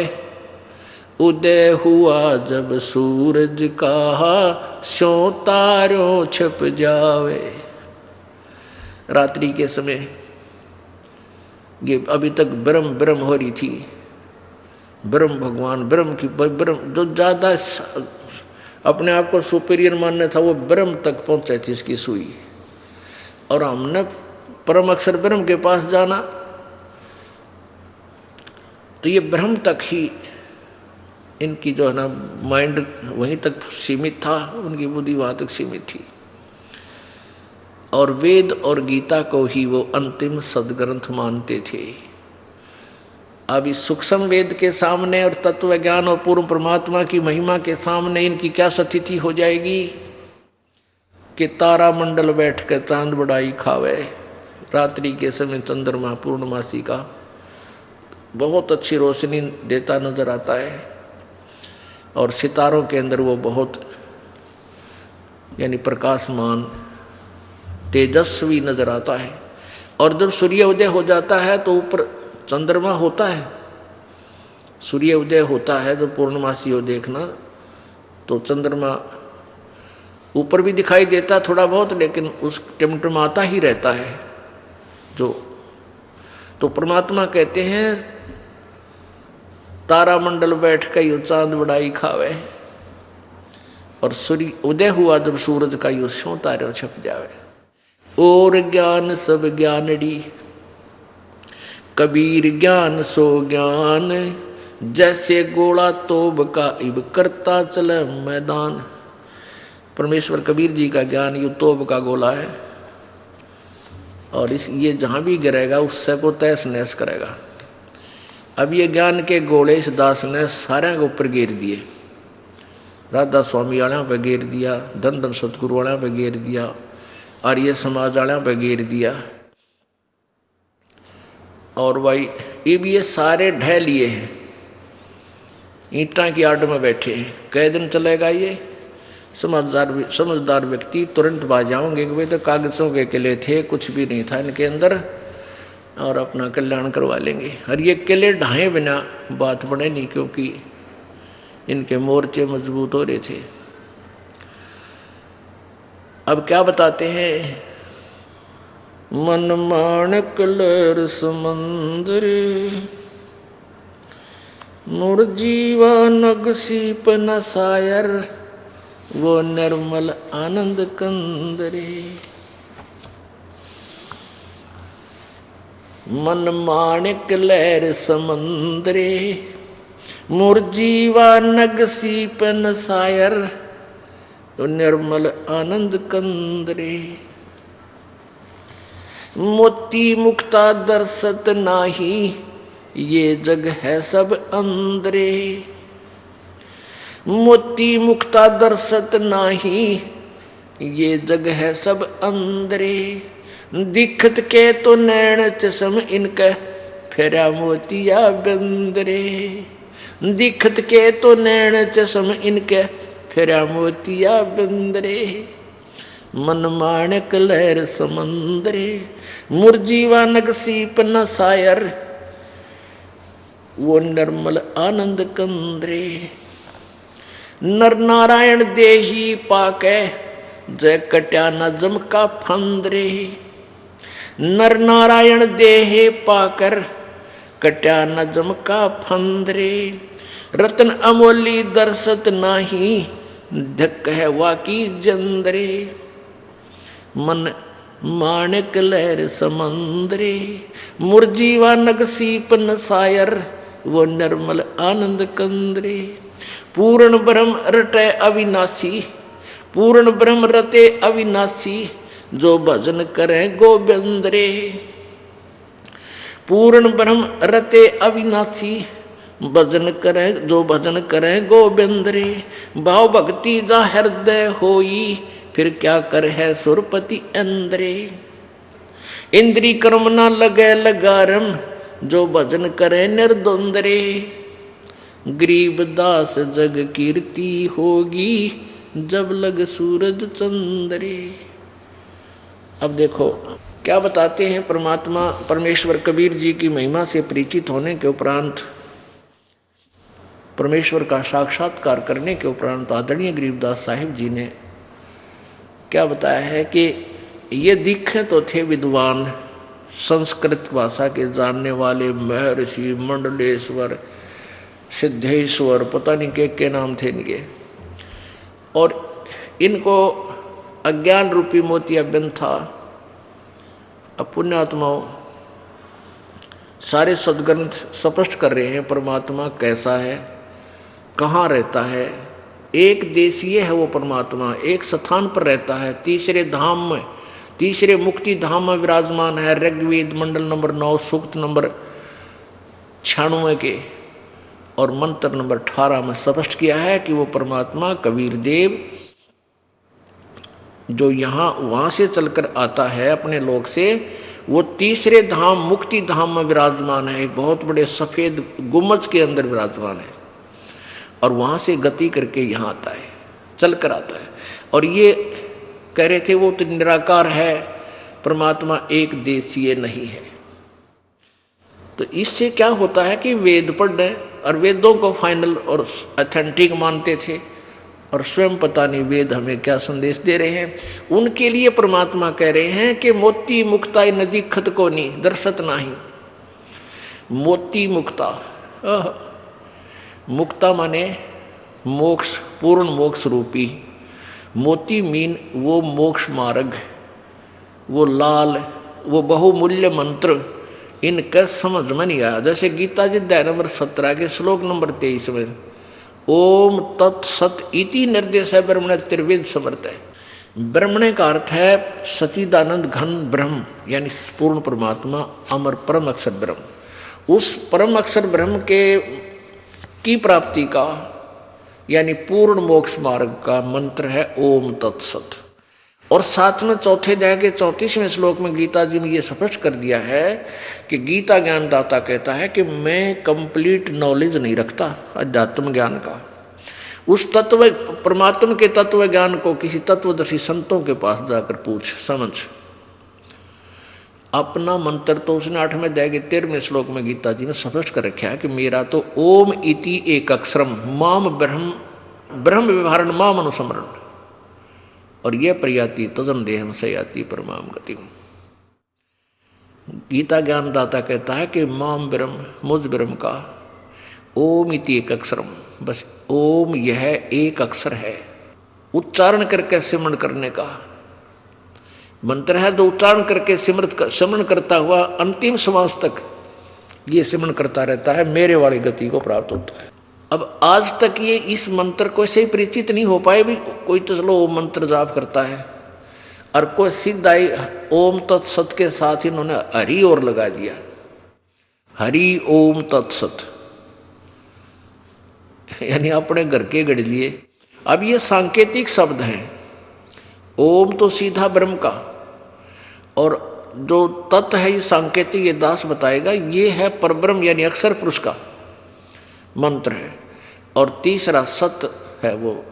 [SPEAKER 2] उदय हुआ जब सूरज का स्यों तारों छप जावे। रात्रि के समय ये अभी तक ब्रह्म ब्रह्म हो रही थी, ब्रह्म भगवान ब्रह्म की ब्रह्म जो ज्यादा अपने आप को सुपीरियर मानना था वो ब्रह्म तक पहुंचे थी इसकी सुई, और हमने परम अक्षर ब्रह्म के पास जाना तो ये ब्रह्म तक ही इनकी जो है ना माइंड वहीं तक सीमित था, उनकी बुद्धि वहां तक सीमित थी, और वेद और गीता को ही वो अंतिम सदग्रंथ मानते थे। अब इस सूक्ष्म वेद के सामने और तत्व ज्ञान और पूर्ण परमात्मा की महिमा के सामने इनकी क्या स्थिति हो जाएगी कि तारा मंडल बैठ कर चांद बड़ाई खावे। रात्रि के समय चंद्रमा पूर्णमासी का बहुत अच्छी रोशनी देता नजर आता है, और सितारों के अंदर वो बहुत यानी प्रकाशमान तेजस्वी नजर आता है। और जब सूर्य उदय हो जाता है तो ऊपर चंद्रमा होता है, सूर्य उदय होता है जब पूर्णमासी हो देखना तो चंद्रमा ऊपर भी दिखाई देता थोड़ा बहुत, लेकिन उस टिमटिमाता ही रहता है जो। तो परमात्मा कहते हैं तारा मंडल बैठ कर यो चांद बड़ाई खावे, और सूर्य उदय हुआ जब सूरज का यो स्यों तारे छप जावे। और ज्ञान सब ज्ञानड़ी कबीर ज्ञान सो ज्ञान, जैसे गोला तोब का इब करता चले मैदान। परमेश्वर कबीर जी का ज्ञान ये तोब का गोला है, और इस ये जहाँ भी गिरेगा उससे को तहस नहस करेगा। अब ये ज्ञान के गोले इस दास ने सारे के ऊपर घेर दिए, राधा स्वामी वाले पे घेर दिया, धन धन सतगुरु वाले पे घेर दिया, आर्य समाज वाले पे घेर दिया, और भाई ये भी ये सारे ढह लिए हैं, ईंटा की आड़ में बैठे हैं। कई दिन चलेगा ये? समझदार व्यक्ति तुरंत बाज जाओगे कि भाई तो कागजों के किले थे, कुछ भी नहीं था इनके अंदर, और अपना कल्याण करवा लेंगे। और ये किले ढाए बिना बात बने नहीं, क्योंकि इनके मोर्चे मजबूत हो रहे थे। अब क्या बताते हैं? मन माणक लहर समंदर, मुड़ जीवा नग सीप न सायर, वो निर्मल आनंद कंदरे। मन माणिक लहर समंदरे, मुर जीवा नग सीपन सायर, निर्मल आनंद कंदरे। मोती मुक्ता दर्शत नाही, ये जग है सब अंदरे। मोती मुक्ता दर्शत नाही, ये जग है सब अंदरे। दिखत के तो नैन चश्म इनके, फेरा मोतिया बंदरे। दिखत के तो नैन चश्म इनके, फेरा मोतिया बंदरे। मन माणक लहर समंदरे, मुरजीवा नग सीप न सायर, वो निर्मल आनंद कंदरे। नर नारायण देही पाके, जय कट्या न जम का फंदरे। नर नारायण देहे पाकर, कट्या न जम का फंदरे। रतन अमोली दर्शत नाही, धक है वाकी जंदरे। मन माणिक लहर समंदरे, मुरजीवा नग सीप न सायर, वो निर्मल आनंद कंदरे। पूर्ण ब्रह्म रटे अविनाशी, पूर्ण ब्रह्म रते अविनाशी, जो भजन करें गोविंद रे। पूर्ण ब्रह्म रते अविनाशी, भजन करें जो भजन करें गोविंद रे। भाव भक्ति जा हृदय होई, फिर क्या कर है सुरपति अंदरे। इंद्री कर्म न लगे लगारम, जो भजन करे निर्द्वंद रे। गरीब दास जग कीर्ति होगी, जब लग सूरज चंद्रे। अब देखो क्या बताते हैं परमात्मा परमेश्वर। कबीर जी की महिमा से परिचित होने के उपरांत, परमेश्वर का साक्षात्कार करने के उपरांत आदरणीय गरीबदास साहिब जी ने क्या बताया है कि ये दिखे तो थे विद्वान, संस्कृत भाषा के जानने वाले, महर्षि, मंडलेश्वर, सिद्धेश्वर, पता नहीं के नाम थे इनके, और इनको अज्ञान रूपी मोतियाबिंद था। अब पुण्यात्माओं सारे सदग्रंथ स्पष्ट कर रहे हैं परमात्मा कैसा है, कहाँ रहता है। एक देशीय है वो परमात्मा, एक स्थान पर रहता है, तीसरे धाम में, तीसरे मुक्ति धाम में विराजमान है। ऋग्वेद मंडल नंबर 9 सूक्त नंबर 96 के और मंत्र नंबर 18 में स्पष्ट किया है कि वो परमात्मा कबीर देव जो यहाँ वहाँ से चलकर आता है अपने लोक से, वो तीसरे धाम मुक्ति धाम में विराजमान है। एक बहुत बड़े सफ़ेद गुम्बज के अंदर विराजमान है और वहाँ से गति करके यहाँ आता है, चलकर आता है। और ये कह रहे थे वो तो निराकार है, परमात्मा एक देशीय नहीं है। तो इससे क्या होता है कि वेद पढ़ रहे और वेदों को फाइनल और अथेंटिक मानते थे और स्वयं पता नहीं वेद हमें क्या संदेश दे रहे हैं। उनके लिए परमात्मा कह रहे हैं कि मोती मुक्ता नदी खत को नहीं दर्शत नाही। मोती मुक्ता, मुक्ता माने मोक्ष, पूर्ण मोक्ष रूपी। मोती मीन वो मोक्ष मार्ग, वो लाल, वो बहुमूल्य मंत्र, इनका समझ में नहीं आया। जैसे गीता जी अध्याय नंबर 17 के श्लोक नंबर 23 में ओम तत्सत इति निर्देश है ब्रह्मण त्रिवेद समर्थ है। ब्रह्मणे का अर्थ है सचिदानंद घन ब्रह्म, यानी पूर्ण परमात्मा, अमर परम अक्षर ब्रह्म। उस परम अक्षर ब्रह्म की प्राप्ति का यानी पूर्ण मोक्ष मार्ग का मंत्र है ओम तत्सत। और साथ में चौथे अध्याय के 34वें श्लोक में गीता जी में ये स्पष्ट कर दिया है कि गीता ज्ञानदाता कहता है कि मैं कंप्लीट नॉलेज नहीं रखता अध्यात्म ज्ञान का। उस तत्व परमात्मा के तत्व ज्ञान को किसी तत्वदर्शी संतों के पास जाकर पूछ समझ। अपना मंत्र तो उसने 8वें अध्याय के 13वें श्लोक में गीता जी ने स्पष्ट कर रखा है कि मेरा तो ओम इति एक अक्षरम माम ब्रह्म व्यवहारण माम अनुस्मरण, और यह प्रयाति तजन देहम से याति परमाम गति। गीता ज्ञानदाता कहता है कि माम ब्रह्म, मुझ ब्रह्म का ओम इति एक अक्षरम, बस ओम यह एक अक्षर है। उच्चारण करके सिमरण करने का मंत्र है, जो उच्चारण करके सिमरण करता हुआ अंतिम श्वास तक ये सिमरण करता रहता है, मेरे वाली गति को प्राप्त होता है। अब आज तक ये इस मंत्र को से ही परिचित नहीं हो पाए। भी कोई तो चलो ओम मंत्र जाप करता है और कोई सीधा ही ओम तत्सत के साथ इन्होंने हरि और लगा दिया, हरि ओम तत्सत, यानी अपने घर के गढ़ लिए। अब ये सांकेतिक शब्द हैं। ओम तो सीधा ब्रह्म का, और जो तत्व है ये सांकेतिक, ये दास बताएगा, ये है परब्रह्म यानी अक्षर पुरुष का मंत्र है। और तीसरा सत्य है, वो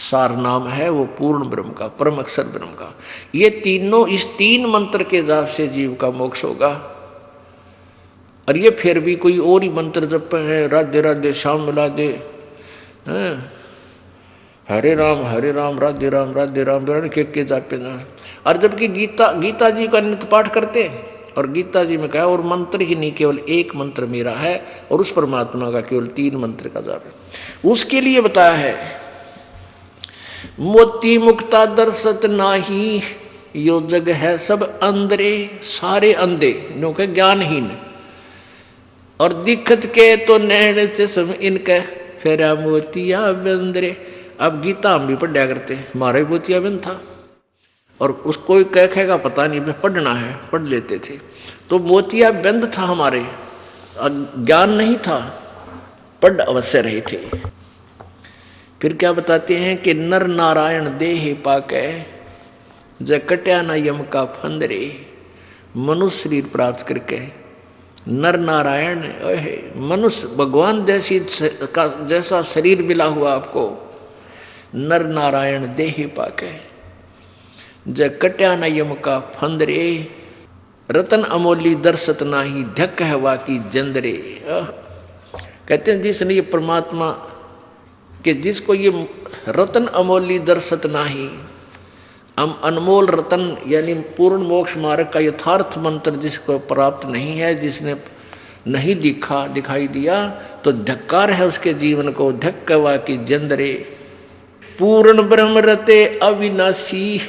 [SPEAKER 2] सार नाम है, वो पूर्ण ब्रह्म का, परम अक्षर ब्रह्म का। ये तीनों, इस 3 मंत्र के जाप से जीव का मोक्ष होगा। और ये फिर भी कोई और ही मंत्र जप है, राधे राधे श्याम मिला दे, हरे राम राधे राम वर्ण के जापे ना। और जबकि गीता जी का नित्य पाठ करते हैं, और गीता जी में कहा और मंत्र ही नहीं, केवल एक मंत्र मेरा है, और उस परमात्मा का केवल 3 मंत्र का जाप है। उसके लिए बताया है मोती मुक्ता दर्शत नाही, यो जग है सब अंधरे, सारे अंधे नो के ज्ञानहीन, और दिखत के तो नैण चश्म इनके फेरा मोतिया बंदरे। अब गीता हम भी पढ़ा करते, हमारा भी मोतिया बंद था, और उसको कहेगा पता नहीं, मैं पढ़ना है, पढ़ लेते थे। तो मोतिया बंद था हमारे, ज्ञान नहीं था, पढ़ अवश्य रहे थे। फिर क्या बताते हैं कि नर नारायण देह पाके ज कट्या न यम का फंदरे। मनुष्य शरीर प्राप्त करके नर नारायण मनुष्य भगवान जैसा शरीर मिला हुआ आपको, नर नारायण देह पाके, जय कट्या न यम का फंदरे, रतन अमोली दर्शत नाही, धक हवा की जंदरे। कहते हैं जिसने ये परमात्मा के, जिसको ये रतन अमोली दर्शत नाही, हम अनमोल रतन यानी पूर्ण मोक्ष मार्ग का यथार्थ मंत्र जिसको प्राप्त नहीं है, जिसने नहीं दिखाई दिया, तो धक्कार है उसके जीवन को, धक्कवा की जंदरे। पूर्ण ब्रह्म रते अविनाशी,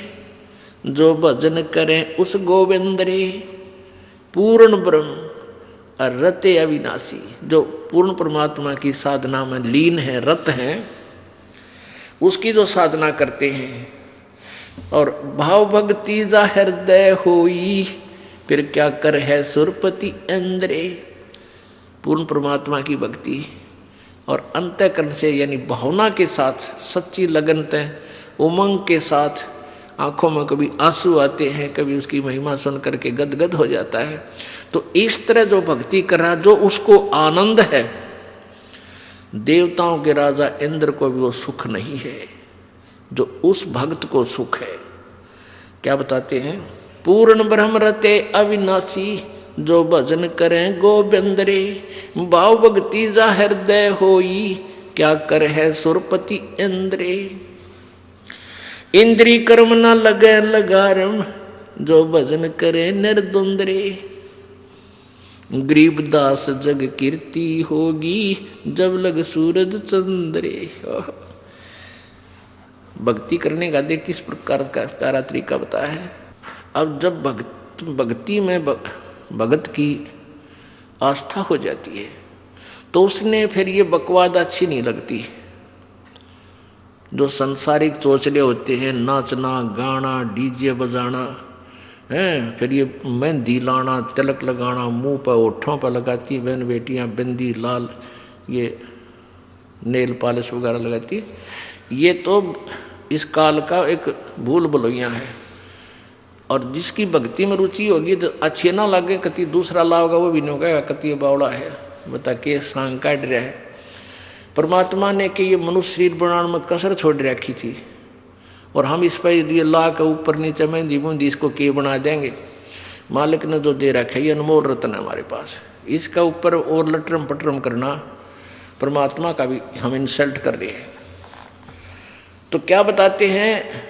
[SPEAKER 2] जो भजन करें उस गोविंदरे। पूर्ण ब्रह्म और रते अविनाशी, जो पूर्ण परमात्मा की साधना में लीन है, रत हैं, उसकी जो साधना करते हैं और भाव भक्ति जा हृदय होई, फिर क्या कर है सुरपति इंद्रे। पूर्ण परमात्मा की भक्ति और अंतःकरण से यानी भावना के साथ, सच्ची लगन उमंग के साथ, आंखों में कभी आंसू आते हैं, कभी उसकी महिमा सुन करके गदगद हो जाता है। तो इस तरह जो भक्ति कर रहा, जो उसको आनंद है, देवताओं के राजा इंद्र को भी वो सुख नहीं है, जो उस भक्त को सुख है। क्या बताते हैं? पूर्ण ब्रह्म रते अविनाशी, जो भजन करें गोविंदरे। भाव भक्ति जा हृदय होई, क्या कर है सुरपति इंद्रे। इंद्री कर्म न लगे लगारम, जो भजन करे निर्द्वंद्रे। गरीबदास जग कीर्ति होगी, जब लग सूरज चंद्रे। भक्ति करने का देख किस प्रकार का प्यारा तरीका बताया है। अब जब भक्ति में भगत की आस्था हो जाती है, तो उसने फिर ये बकवाद अच्छी नहीं लगती। जो संसारिक चोचले होते हैं, नाचना गाना डीजे बजाना है, फिर ये मेहंदी लाना, तिलक लगाना, मुंह पर ओठों पर लगाती बहन बेटियां, बिंदी लाल, ये नेल पॉलिश वगैरह लगाती, ये तो इस काल का एक भूल भुलैया है। और जिसकी भक्ति में रुचि होगी तो अच्छे ना लगे, कति दूसरा लाओगा वो भी नहीं होगा, कति बावड़ा है, बता के सांग काट रहा है। परमात्मा ने कि ये मनुष्य शरीर बनाने में कसर छोड़ रखी थी, और हम इस पर ये ला के ऊपर नीचे मेहंदी बूंदी इसको के बना देंगे। मालिक ने जो दे रखा है ये अनमोल रत्न है हमारे पास, इसका ऊपर और लटरम पटरम करना परमात्मा का भी हम इंसल्ट कर रहे हैं। तो क्या बताते हैं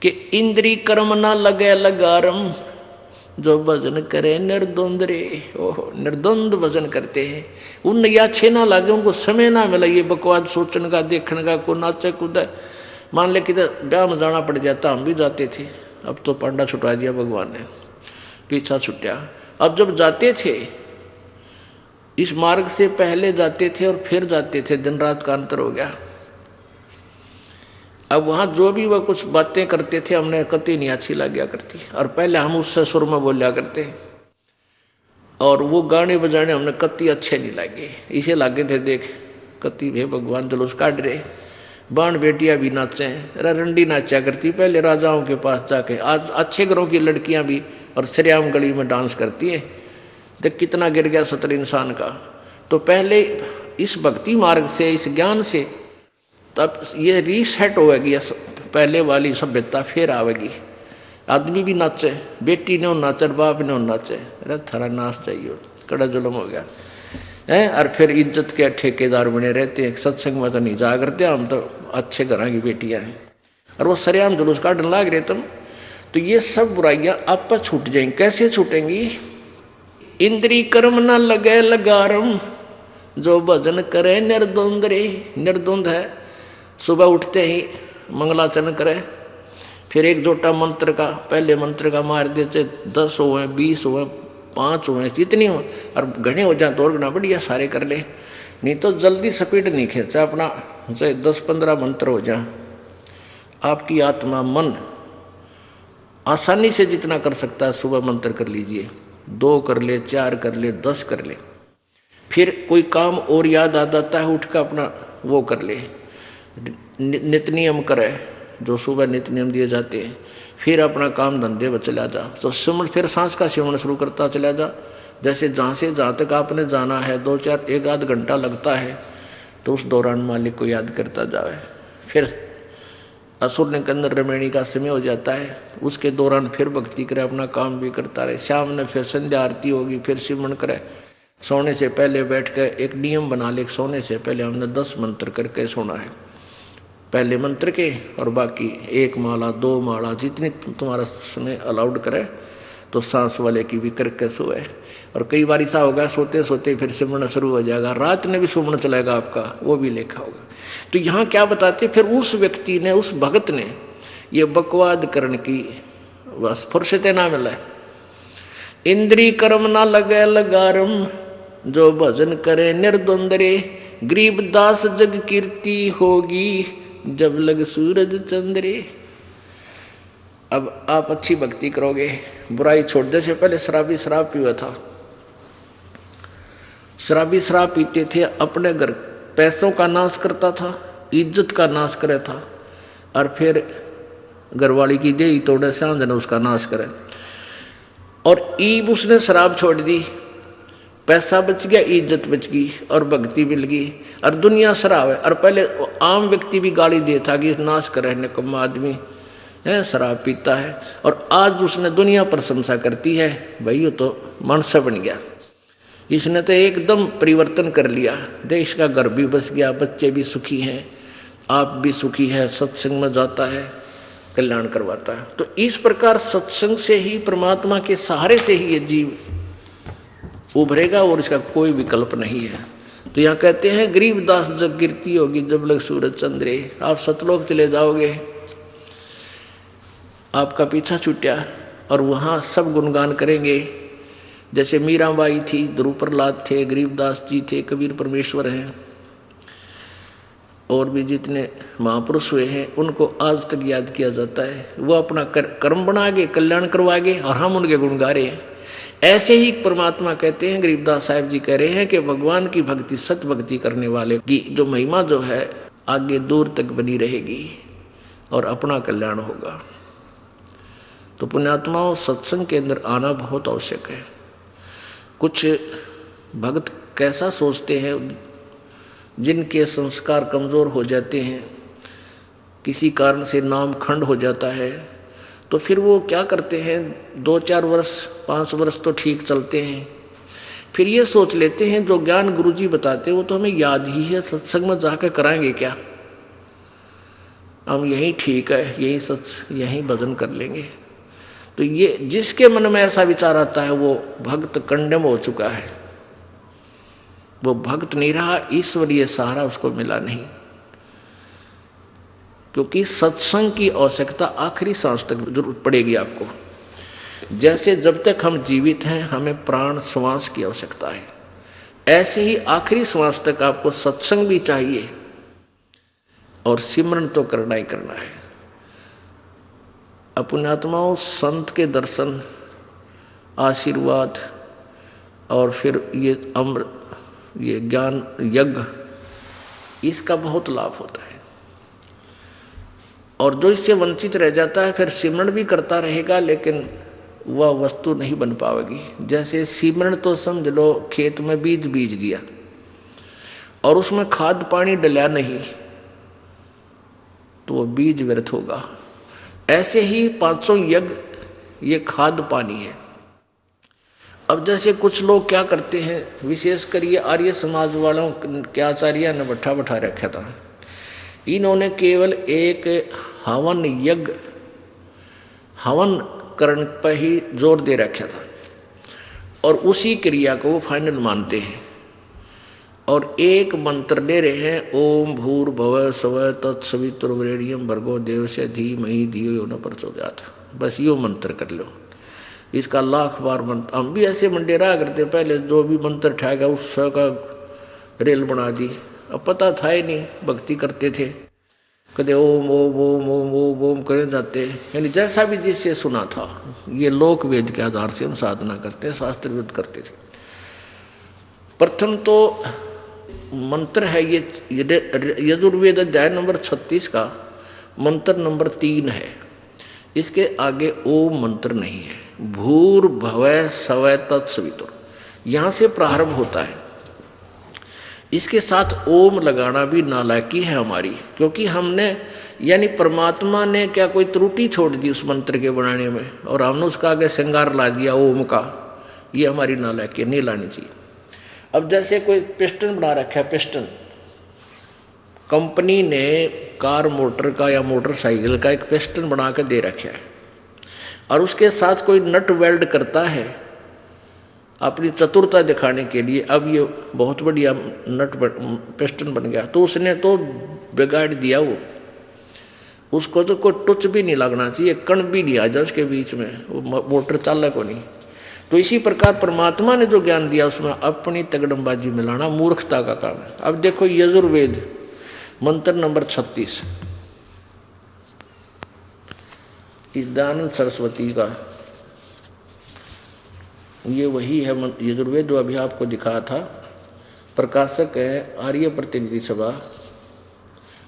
[SPEAKER 2] कि इंद्री कर्म ना लगे लगारम, जो भजन करे निर्द्वंद्रे। ओहो, निर्द्वंद भजन करते हैं, उन या अच्छे ना लगे, उनको समय ना मिला ये बकवाद सोचने का, देखने का, को नाचे कूदा। मान ले कि ब्याह में जाना पड़ जाता, हम भी जाते थे, अब तो पांडा छुटवा दिया भगवान ने, पीछा छुट्या। अब जब जाते थे इस मार्ग से पहले जाते थे और फिर जाते थे, दिन रात का अंतर हो गया। अब वहाँ जो भी वह कुछ बातें करते थे हमने कतई नहीं अच्छी लग गया करती, और पहले हम उससे सुर में बोलिया करते, और वो गाने बजाने हमने कतई अच्छे नहीं लगे। इसे लागे थे देख कतई भे भगवान जुलूस काट रहे, बाण बेटियां भी नाचें, रंडी नाचा करती पहले राजाओं के पास जाके। आज अच्छे घरों की लड़कियां भी और श्रेयाम गली में डांस करती है, देख कितना गिर गया सतर इंसान का। तो पहले इस भक्ति मार्ग से, इस ज्ञान से तब ये रीसेट होगी, पहले वाली सभ्यता फिर आवेगी। आदमी भी नाचे, बेटी ने नाचे, बाप ने नाचे, अरे थारा नाच चाहिए, कड़ा जुल्म हो गया है। और फिर इज्जत के ठेकेदार बने रहते हैं, सत्संग में तो नहीं जा करते, हम तो अच्छे घर की बेटियां हैं, और वो सरेआम जुलूस काटने लाग रहे तुम। तो ये सब बुराइयां आप पर छूट जाएंगी। कैसे छूटेंगी? इंद्री कर्म न लगे लगारम, जो भजन करे निर्द्वंद रे। निर्द्वंद है, सुबह उठते ही मंगलाचरण करे, फिर एक जोटा मंत्र का, पहले मंत्र का मार देते, 10 हुए, 20 हुए, 5 हुए, जितनी हो, और घने हो जाए तो और घना बढ़िया सारे कर ले, नहीं तो जल्दी स्पीड नहीं खींचा अपना, चाहे 10-15 मंत्र हो जाए। आपकी आत्मा मन आसानी से जितना कर सकता है सुबह मंत्र कर लीजिए, 2 कर ले, 4 कर ले, 10 कर ले। फिर कोई काम और याद आ जाता है, उठ कर अपना वो कर ले, नित नियम करे, जो सुबह नित नियम दिए जाते हैं। फिर अपना काम धंधे में चला जा, तो सिमरण, फिर सांस का सिमरण शुरू करता चला जा। जैसे जहाँ से जहाँ तक आपने जाना है, 2-4 1 आध घंटा लगता है, तो उस दौरान मालिक को याद करता जाए। फिर असुर ने कंदर रमेणी का समय हो जाता है, उसके दौरान फिर भक्ति करे, अपना काम भी करता रहे। शाम में फिर संध्या आरती होगी, फिर सिमरन करे। सोने से पहले बैठ कर एक नियम बना ले, सोने से पहले हमने 10 मंत्र करके सोना है, पहले मंत्र के, और बाकी 1 माला 2 माला जितनी तुम्हारा समय अलाउड करे, तो सांस वाले की भी करके सोए। और कई बार ऐसा होगा सोते सोते फिर सिमरन शुरू हो जाएगा, रात में भी सुमरन चलेगा आपका, वो भी लेखा होगा। तो यहाँ क्या बताते, फिर उस व्यक्ति ने, उस भगत ने ये बकवाद करने की बस फुर्सत ना मिला। इंद्री कर्म ना लगे लगारम, जो भजन करे निर्द्वंद्रे, गरीबदास जग कीर्ति होगी, जब लग सूरज चंद्रे। अब आप अच्छी भक्ति करोगे, बुराई छोड़ने से पहले शराबी शराब पीवा था, शराबी शराब पीते थे, अपने घर पैसों का नाश करता था, इज्जत का नाश करे था, और फिर घरवाली की दे तोड़े सांझ ने उसका नाश करे। और ईब उसने शराब छोड़ दी, पैसा बच गया, इज्जत बच गई, और भक्ति मिल गई, और दुनिया शराब है। और पहले आम व्यक्ति भी गाली देता कि नाश करे, निकम्मा आदमी है, शराब पीता है। और आज उसने दुनिया प्रशंसा करती है, भाई ये तो मनुष्य बन गया, इसने तो एकदम परिवर्तन कर लिया, देश का घर भी बस गया, बच्चे भी सुखी हैं, आप भी सुखी है, सत्संग में जाता है, कल्याण करवाता है। तो इस प्रकार सत्संग से ही, परमात्मा के सहारे से ही ये जीव उभरेगा, और इसका कोई विकल्प नहीं है। तो यहाँ कहते हैं गरीबदास जग कीर्ति होगी, जब लग सूरज चंद्रे। आप सतलोक चले जाओगे, आपका पीछा छूटा, और वहाँ सब गुणगान करेंगे। जैसे मीराबाई थी, ध्रुव प्रहलाद थे, गरीबदास जी थे, कबीर परमेश्वर हैं, और भी जितने महापुरुष हुए हैं, उनको आज तक याद किया जाता है। वो अपना कर्म बनागे, कल्याण करवागे, और हम उनके गुण गा रहे हैं। ऐसे ही परमात्मा कहते हैं, गरीबदास साहब जी कह रहे हैं कि भगवान की भक्ति, सत भक्ति करने वाले की जो महिमा जो है आगे दूर तक बनी रहेगी, और अपना कल्याण होगा। तो पुण्यात्माओं, सत्संग के अंदर आना बहुत आवश्यक है। कुछ भक्त कैसा सोचते हैं, जिनके संस्कार कमज़ोर हो जाते हैं, किसी कारण से नाम खंड हो जाता है, तो फिर वो क्या करते हैं, 2-4 वर्ष 5 वर्ष तो ठीक चलते हैं, फिर ये सोच लेते हैं जो ज्ञान गुरुजी बताते हैं वो तो हमें याद ही है, सत्संग में जाकर कराएंगे क्या, हम यही ठीक है, यही सत्स, यही भजन कर लेंगे। तो ये जिसके मन में ऐसा विचार आता है वो भक्त कंडम हो चुका है, वो भक्त नहीं रहा, ईश्वरीय सहारा उसको मिला नहीं। क्योंकि सत्संग की आवश्यकता आखिरी सांस तक जरूरत पड़ेगी आपको। जैसे जब तक हम जीवित हैं हमें प्राण श्वास की आवश्यकता है, ऐसे ही आखिरी श्वास तक आपको सत्संग भी चाहिए, और सिमरन तो करना ही करना है। पुण्यात्माओं, संत के दर्शन, आशीर्वाद, और फिर ये अमृत, ये ज्ञान यज्ञ, इसका बहुत लाभ होता है। और जो इससे वंचित रह जाता है फिर सिमरन भी करता रहेगा, लेकिन वह वस्तु नहीं बन पाएगी। जैसे सिमरन तो समझ लो खेत में बीज बीज दिया और उसमें खाद पानी डला नहीं, तो वो बीज व्यर्थ होगा। ऐसे ही 500 यज्ञ ये खाद पानी है। अब जैसे कुछ लोग क्या करते हैं, विशेषकर ये आर्य समाज वालों के आचार्य ने बैठा बैठा रखा था, इन्होंने केवल एक हवन यज्ञ, हवन करण पर ही जोर दे रखा था, और उसी क्रिया को वो फाइनल मानते हैं। और एक मंत्र दे रहे हैं, ओम भूर्भुवः स्वः तत्सवितुर्वरेण्यं भर्गो देवस्य धीमहि धियो यो न प्रचोदयात्। बस यो मंत्र कर लो, इसका लाख बार मंत्र। हम भी ऐसे मंडेरा करते, पहले जो भी मंत्र उठाएगा उसका रेल बना दी। अब पता था ही नहीं, भक्ति करते थे, कदे ओम ओम ओम ओम ओम ओम करे जाते, यानी जैसा भी जिससे सुना था। ये लोक वेद के आधार से हम साधना करते हैं, शास्त्र वेद करते थे। प्रथम तो मंत्र है ये यजुर्वेद अध्याय नंबर 36 का मंत्र नंबर 3 है। इसके आगे ओम मंत्र नहीं है। भूर्भुवः स्वः तत्सवितुर् यहाँ से प्रारंभ होता है। इसके साथ ओम लगाना भी नालायकी है हमारी, क्योंकि हमने यानी परमात्मा ने क्या कोई त्रुटि छोड़ दी उस मंत्र के बनाने में और हमने उसका आगे श्रृंगार ला दिया ओम का। ये हमारी नालायकी नहीं लानी चाहिए। अब जैसे कोई पिस्टन बना रखा है, पिस्टन कंपनी ने कार मोटर का या मोटरसाइकिल का एक पिस्टन बना के दे रखा है और उसके साथ कोई नट वेल्ड करता है अपनी चतुरता दिखाने के लिए। अब ये बहुत बढ़िया पिस्टन बन गया, तो उसने तो बिगाड़ दिया। उसको तो कोई टच भी नहीं लगना चाहिए, कण भी नहीं आ जाए उसके बीच में, वो मोटर चालक हो नहीं। तो इसी प्रकार परमात्मा ने जो ज्ञान दिया उसमें अपनी तगड़मबाजी मिलाना मूर्खता का काम है। अब देखो यजुर्वेद मंत्र नंबर 36 इस दयानंद सरस्वती का, ये वही है यजुर्वेद जो अभी आपको दिखाया था। प्रकाशक है आर्य प्रतिनिधि सभा,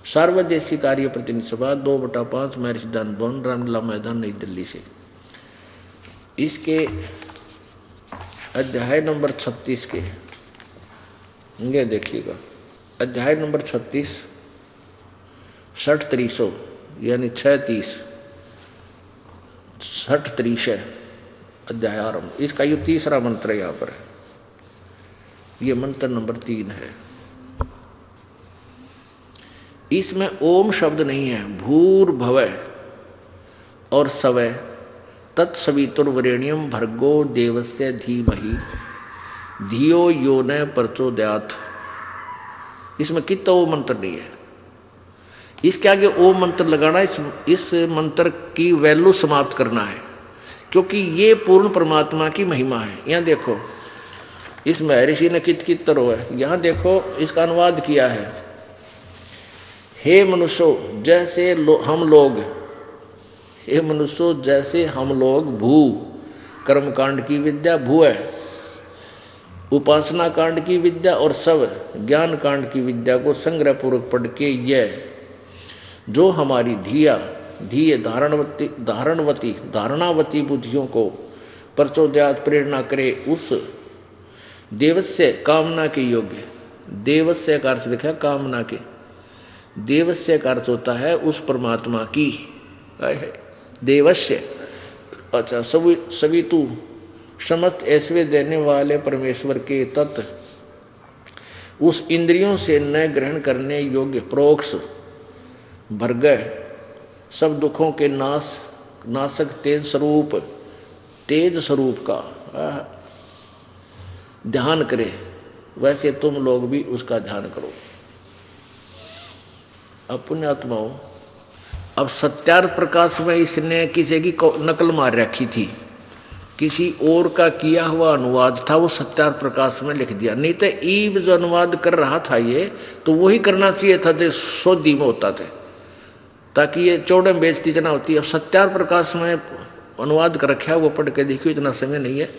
[SPEAKER 2] सार्वदेशिक आर्य प्रतिनिधि सभा 2/5 महर्षि सिद्धांत भवन, रामलीला मैदान, नई दिल्ली से। इसके अध्याय नंबर 36 के ये देखिएगा, अध्याय नंबर 36 60-300 यानी 6-30 60-30 अध्याय आरंभ। इसका ये तीसरा मंत्र यहाँ पर है, ये मंत्र नंबर 3 है। इसमें ओम शब्द नहीं है, भूर्भुवः और सवः तत्सवितुर्वरेण्यं भर्गो देवस्य धीमहि धियो यो न प्रचोदयात्। इसमें कितना ओम मंत्र नहीं है। इसके आगे ओम मंत्र लगाना इस मंत्र की वैल्यू समाप्त करना है, क्योंकि ये पूर्ण परमात्मा की महिमा है। यहाँ देखो इस महर्षि ने कित तरह है, यहाँ देखो इसका अनुवाद किया है। हे मनुष्यों जैसे हम लोग, हे मनुष्यों जैसे हम लोग भू कर्मकांड की विद्या, भू है उपासना कांड की विद्या और सब ज्ञान कांड की विद्या को संग्रह पूर्वक पढ़ के यह जो हमारी धीय धारणावती बुद्धियों को प्रचोदयात प्रेरणा करे, उस देवस्य कामना के योग्य, देवस्य का अर्थ लिखा कामना के, देवस्य का अर्थ होता है उस परमात्मा की, देवस्य अच्छा सवितु समस्त ऐश्वर्य देने वाले परमेश्वर के तत्व उस इंद्रियों से न ग्रहण करने योग्य प्रोक्ष भर्गः सब दुखों के नाशक तेज स्वरूप का ध्यान करे, वैसे तुम लोग भी उसका ध्यान करो। अब पुण्यात्माओं, अब सत्यार्थ प्रकाश में इसने किसी की नकल मार रखी थी, किसी और का किया हुआ अनुवाद था, वो सत्यार्थ प्रकाश में लिख दिया। नहीं तो ईब जो अनुवाद कर रहा था ये, तो वही करना चाहिए था जो सोधी में होता था, ताकि ये चौड़े में बेइज्जती इतना होती। अब सत्यार्थ प्रकाश में अनुवाद कर रखा है, वो पढ़ के देखियो, इतना समय नहीं है।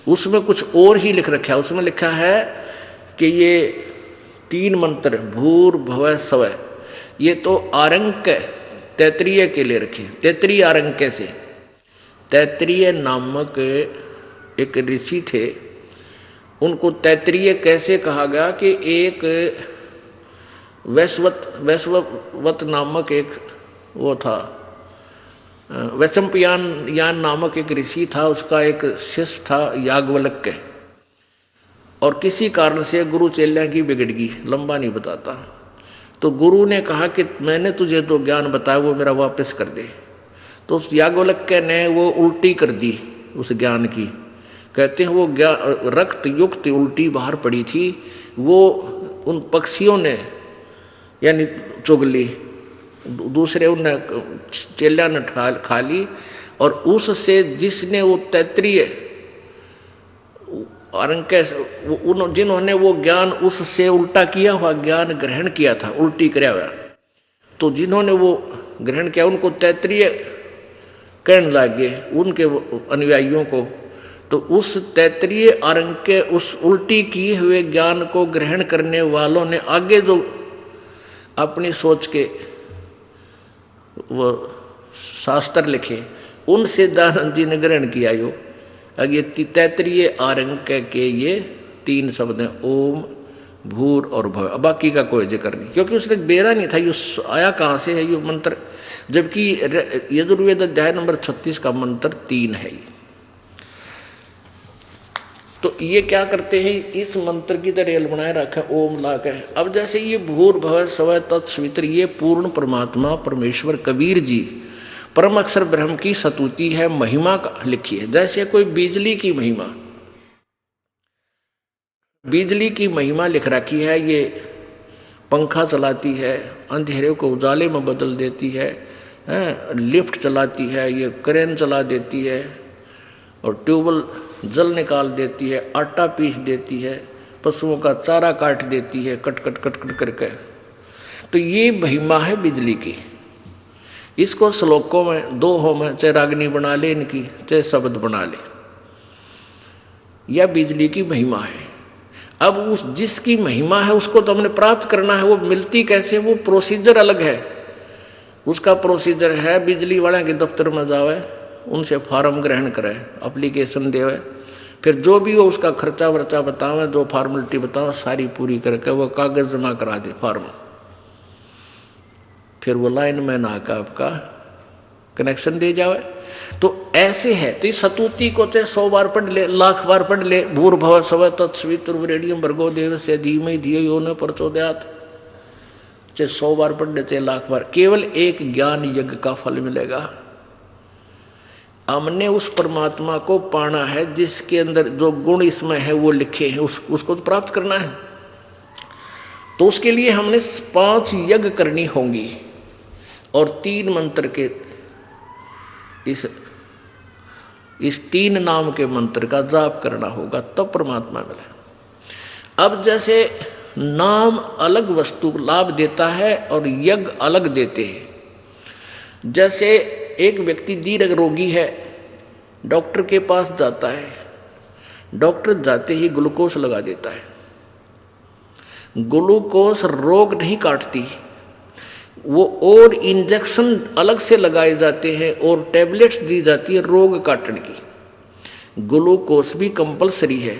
[SPEAKER 2] उसमें कुछ और ही लिख रखा है। उसमें लिखा है कि ये 3 मंत्र भूर्भुवः स्वः, ये तो आरंक तैतरीय के लिए रखे, तैतरीय आरंक से। तैतरीय नामक एक ऋषि थे, उनको तैतरीय कैसे कहा गया कि एक वैश्ववत नामक एक वो था, वैशंपयान नामक एक ऋषि था, उसका एक शिष्य था याज्ञवल्क्य, और किसी कारण से गुरु चेल्या की बिगड़ गई, लंबा नहीं बताता। तो गुरु ने कहा कि मैंने तुझे जो ज्ञान बताया वो मेरा वापस कर दे। तो उस याज्ञवल्क्य ने वो उल्टी कर दी उस ज्ञान की। कहते हैं वो रक्त युक्त उल्टी बाहर पड़ी थी, वो उन पक्षियों ने यानी चुगली, दूसरे उन चेल्या ने खा ली, और उससे जिसने वो तैतरीय जिन्होंने वो ज्ञान उससे उल्टा किया हुआ ज्ञान ग्रहण किया था, उल्टी कराया हुआ, तो जिन्होंने वो ग्रहण किया उनको तैतरीय कहने लगे, उनके अनुयायियों को। तो उस तैतरीय आरंग के उस उल्टी किए हुए ज्ञान को ग्रहण करने वालों ने आगे जो अपनी सोच के वो शास्त्र लिखे, उनसे दयानंद जी ने ग्रहण किया। ये तैतरीय आरंग के ये 3 शब्द हैं, ओम भूर और भव, बाकी का कोई जिक्र नहीं, क्योंकि उसने बेरा नहीं था ये आया कहाँ से है ये मंत्र, जबकि यजुर्वेद अध्याय नंबर 36 का मंत्र 3 है। तो ये क्या करते हैं, इस मंत्र की तरह रेल बनाए रखे ओम ला के। अब जैसे ये भूर भव स्व तत्सवित्र, ये पूर्ण परमात्मा परमेश्वर कबीर जी परम अक्षर ब्रह्म की स्तुति है, महिमा लिखी है। जैसे कोई बिजली की महिमा, बिजली की महिमा लिख रखी है, ये पंखा चलाती है, अंधेरे को उजाले में बदल देती है, लिफ्ट चलाती है, ये क्रेन चला देती है, और ट्यूबवेल जल निकाल देती है, आटा पीस देती है, पशुओं का चारा काट देती है, कट कट कट कट करके। तो ये महिमा है बिजली की। इसको श्लोकों में दोहों में चाहे रागनी बना ले इनकी, चाहे शब्द बना ले, यह बिजली की महिमा है। अब उस जिसकी महिमा है उसको तो हमने प्राप्त करना है, वो मिलती कैसे, वो प्रोसीजर अलग है। उसका प्रोसीजर है बिजली वाले के दफ्तर में जावे, उनसे फार्म ग्रहण करे, एप्लीकेशन देवे, फिर जो भी हो उसका खर्चा वर्चा बतावे, जो फॉर्मेलिटी बतावे सारी पूरी करके वो कागज जमा करा दे फॉर्म, फिर वो लाइन में ना का आपका कनेक्शन दे जावे। तो ऐसे है। तो इस स्तुति को चाहे 100 बार पढ़ ले, लाख बार पढ़ ले, भूर्भुवः स्वः तत्सवितुर्वरेण्यं भर्गो देवस्य धीमहि धियो यो न प्रचोदयात्, चाहे 100 बार पढ़ ले चाहे लाख बार, केवल एक ज्ञान यज्ञ का फल मिलेगा। हमने उस परमात्मा को पाना है जिसके अंदर जो गुण इसमें है वो लिखे हैं, उसको तो प्राप्त करना है। तो उसके लिए हमने 5 यज्ञ करनी होंगी और 3 मंत्र के इस 3 नाम के मंत्र का जाप करना होगा, तब परमात्मा मिले। अब जैसे नाम अलग वस्तु लाभ देता है और यज्ञ अलग देते हैं। जैसे एक व्यक्ति दीर्घ रोगी है, डॉक्टर के पास जाता है, डॉक्टर जाते ही ग्लूकोज लगा देता है। ग्लूकोज रोग नहीं काटती, वो और इंजेक्शन अलग से लगाए जाते हैं और टैबलेट्स दी जाती है रोग काटने की। ग्लूकोज भी कंपलसरी है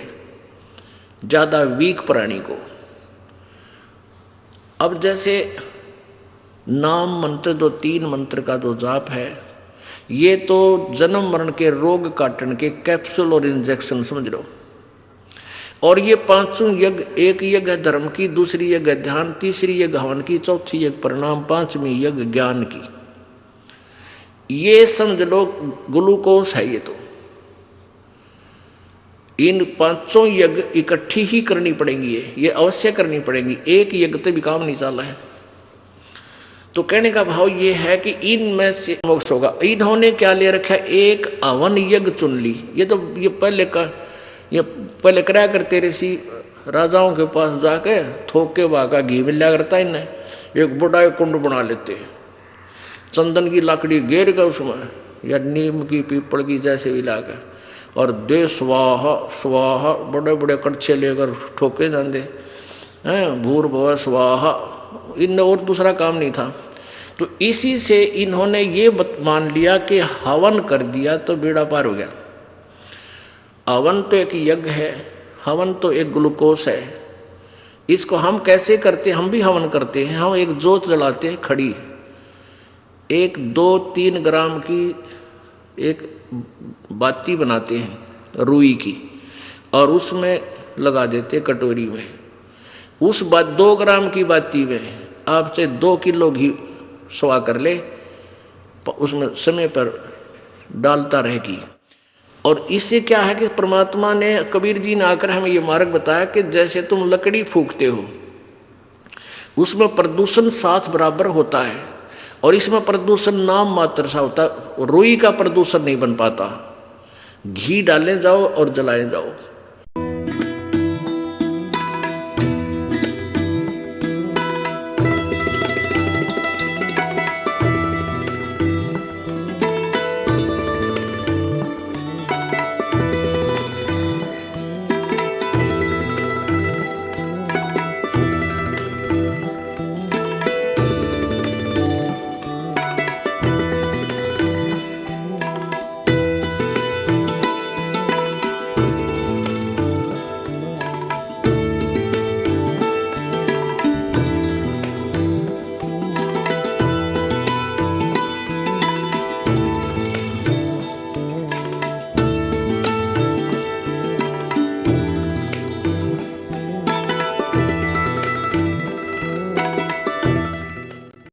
[SPEAKER 2] ज़्यादा वीक प्राणी को। अब जैसे नाम मंत्र जो 3 मंत्र का जो जाप है, ये तो जन्म मरण के रोग काटने के कैप्सूल और इंजेक्शन समझ लो। और ये 5 यज्ञ, एक यज्ञ है धर्म की, दूसरी यज्ञ है ध्यान, तीसरी यज्ञ हवन की, चौथी यज्ञ प्रणाम, 5वीं यज्ञ ज्ञान की। ये समझ लो ग्लूकोज है। ये तो इन 5 यज्ञ इकट्ठी ही करनी पड़ेंगी, ये अवश्य करनी पड़ेंगी, एक यज्ञ तो भी काम नहीं चला है। तो कहने का भाव ये है कि इनमें से मोक्ष होगा। इन्होंने क्या ले रखा है, एक हवन यज्ञ चुन ली। ये तो ये पहले कराया करते ऋषि राजाओं के पास जाके थोक के वाका घी मिला करता इन्हें, एक बड़ा कुंड बना लेते, चंदन की लकड़ी घेर कर उसमें या नीम की पीपल की जैसे भी लाकर, और दे स्वाहा स्वाहा बड़े बड़े कड़छे लेकर ठोके जाते हैं, भूर्भुवः स्वाहा। इन और दूसरा काम नहीं था। तो इसी से इन्होंने ये मान लिया कि हवन कर दिया तो बेड़ा पार हो गया। हवन तो एक यज्ञ है, हवन तो एक ग्लूकोज है। इसको हम कैसे करते हैं, हम भी हवन करते हैं। हम एक जोत जलाते हैं खड़ी, 1, 2, 3 ग्राम की एक बाती बनाते हैं रुई की, और उसमें लगा देते कटोरी में। उस 2 ग्राम की बाती में आपसे 2 किलो घी सवा कर ले, उसमें समय पर डालता रहेगी। और इससे क्या है कि परमात्मा ने, कबीर जी ने आकर हमें ये मार्ग बताया कि जैसे तुम लकड़ी फूंकते हो, उसमें प्रदूषण 7 बराबर होता है, और इसमें प्रदूषण नाम मात्र सा होता है। रुई का प्रदूषण नहीं बन पाता। घी डाले जाओ और जलाए जाओ।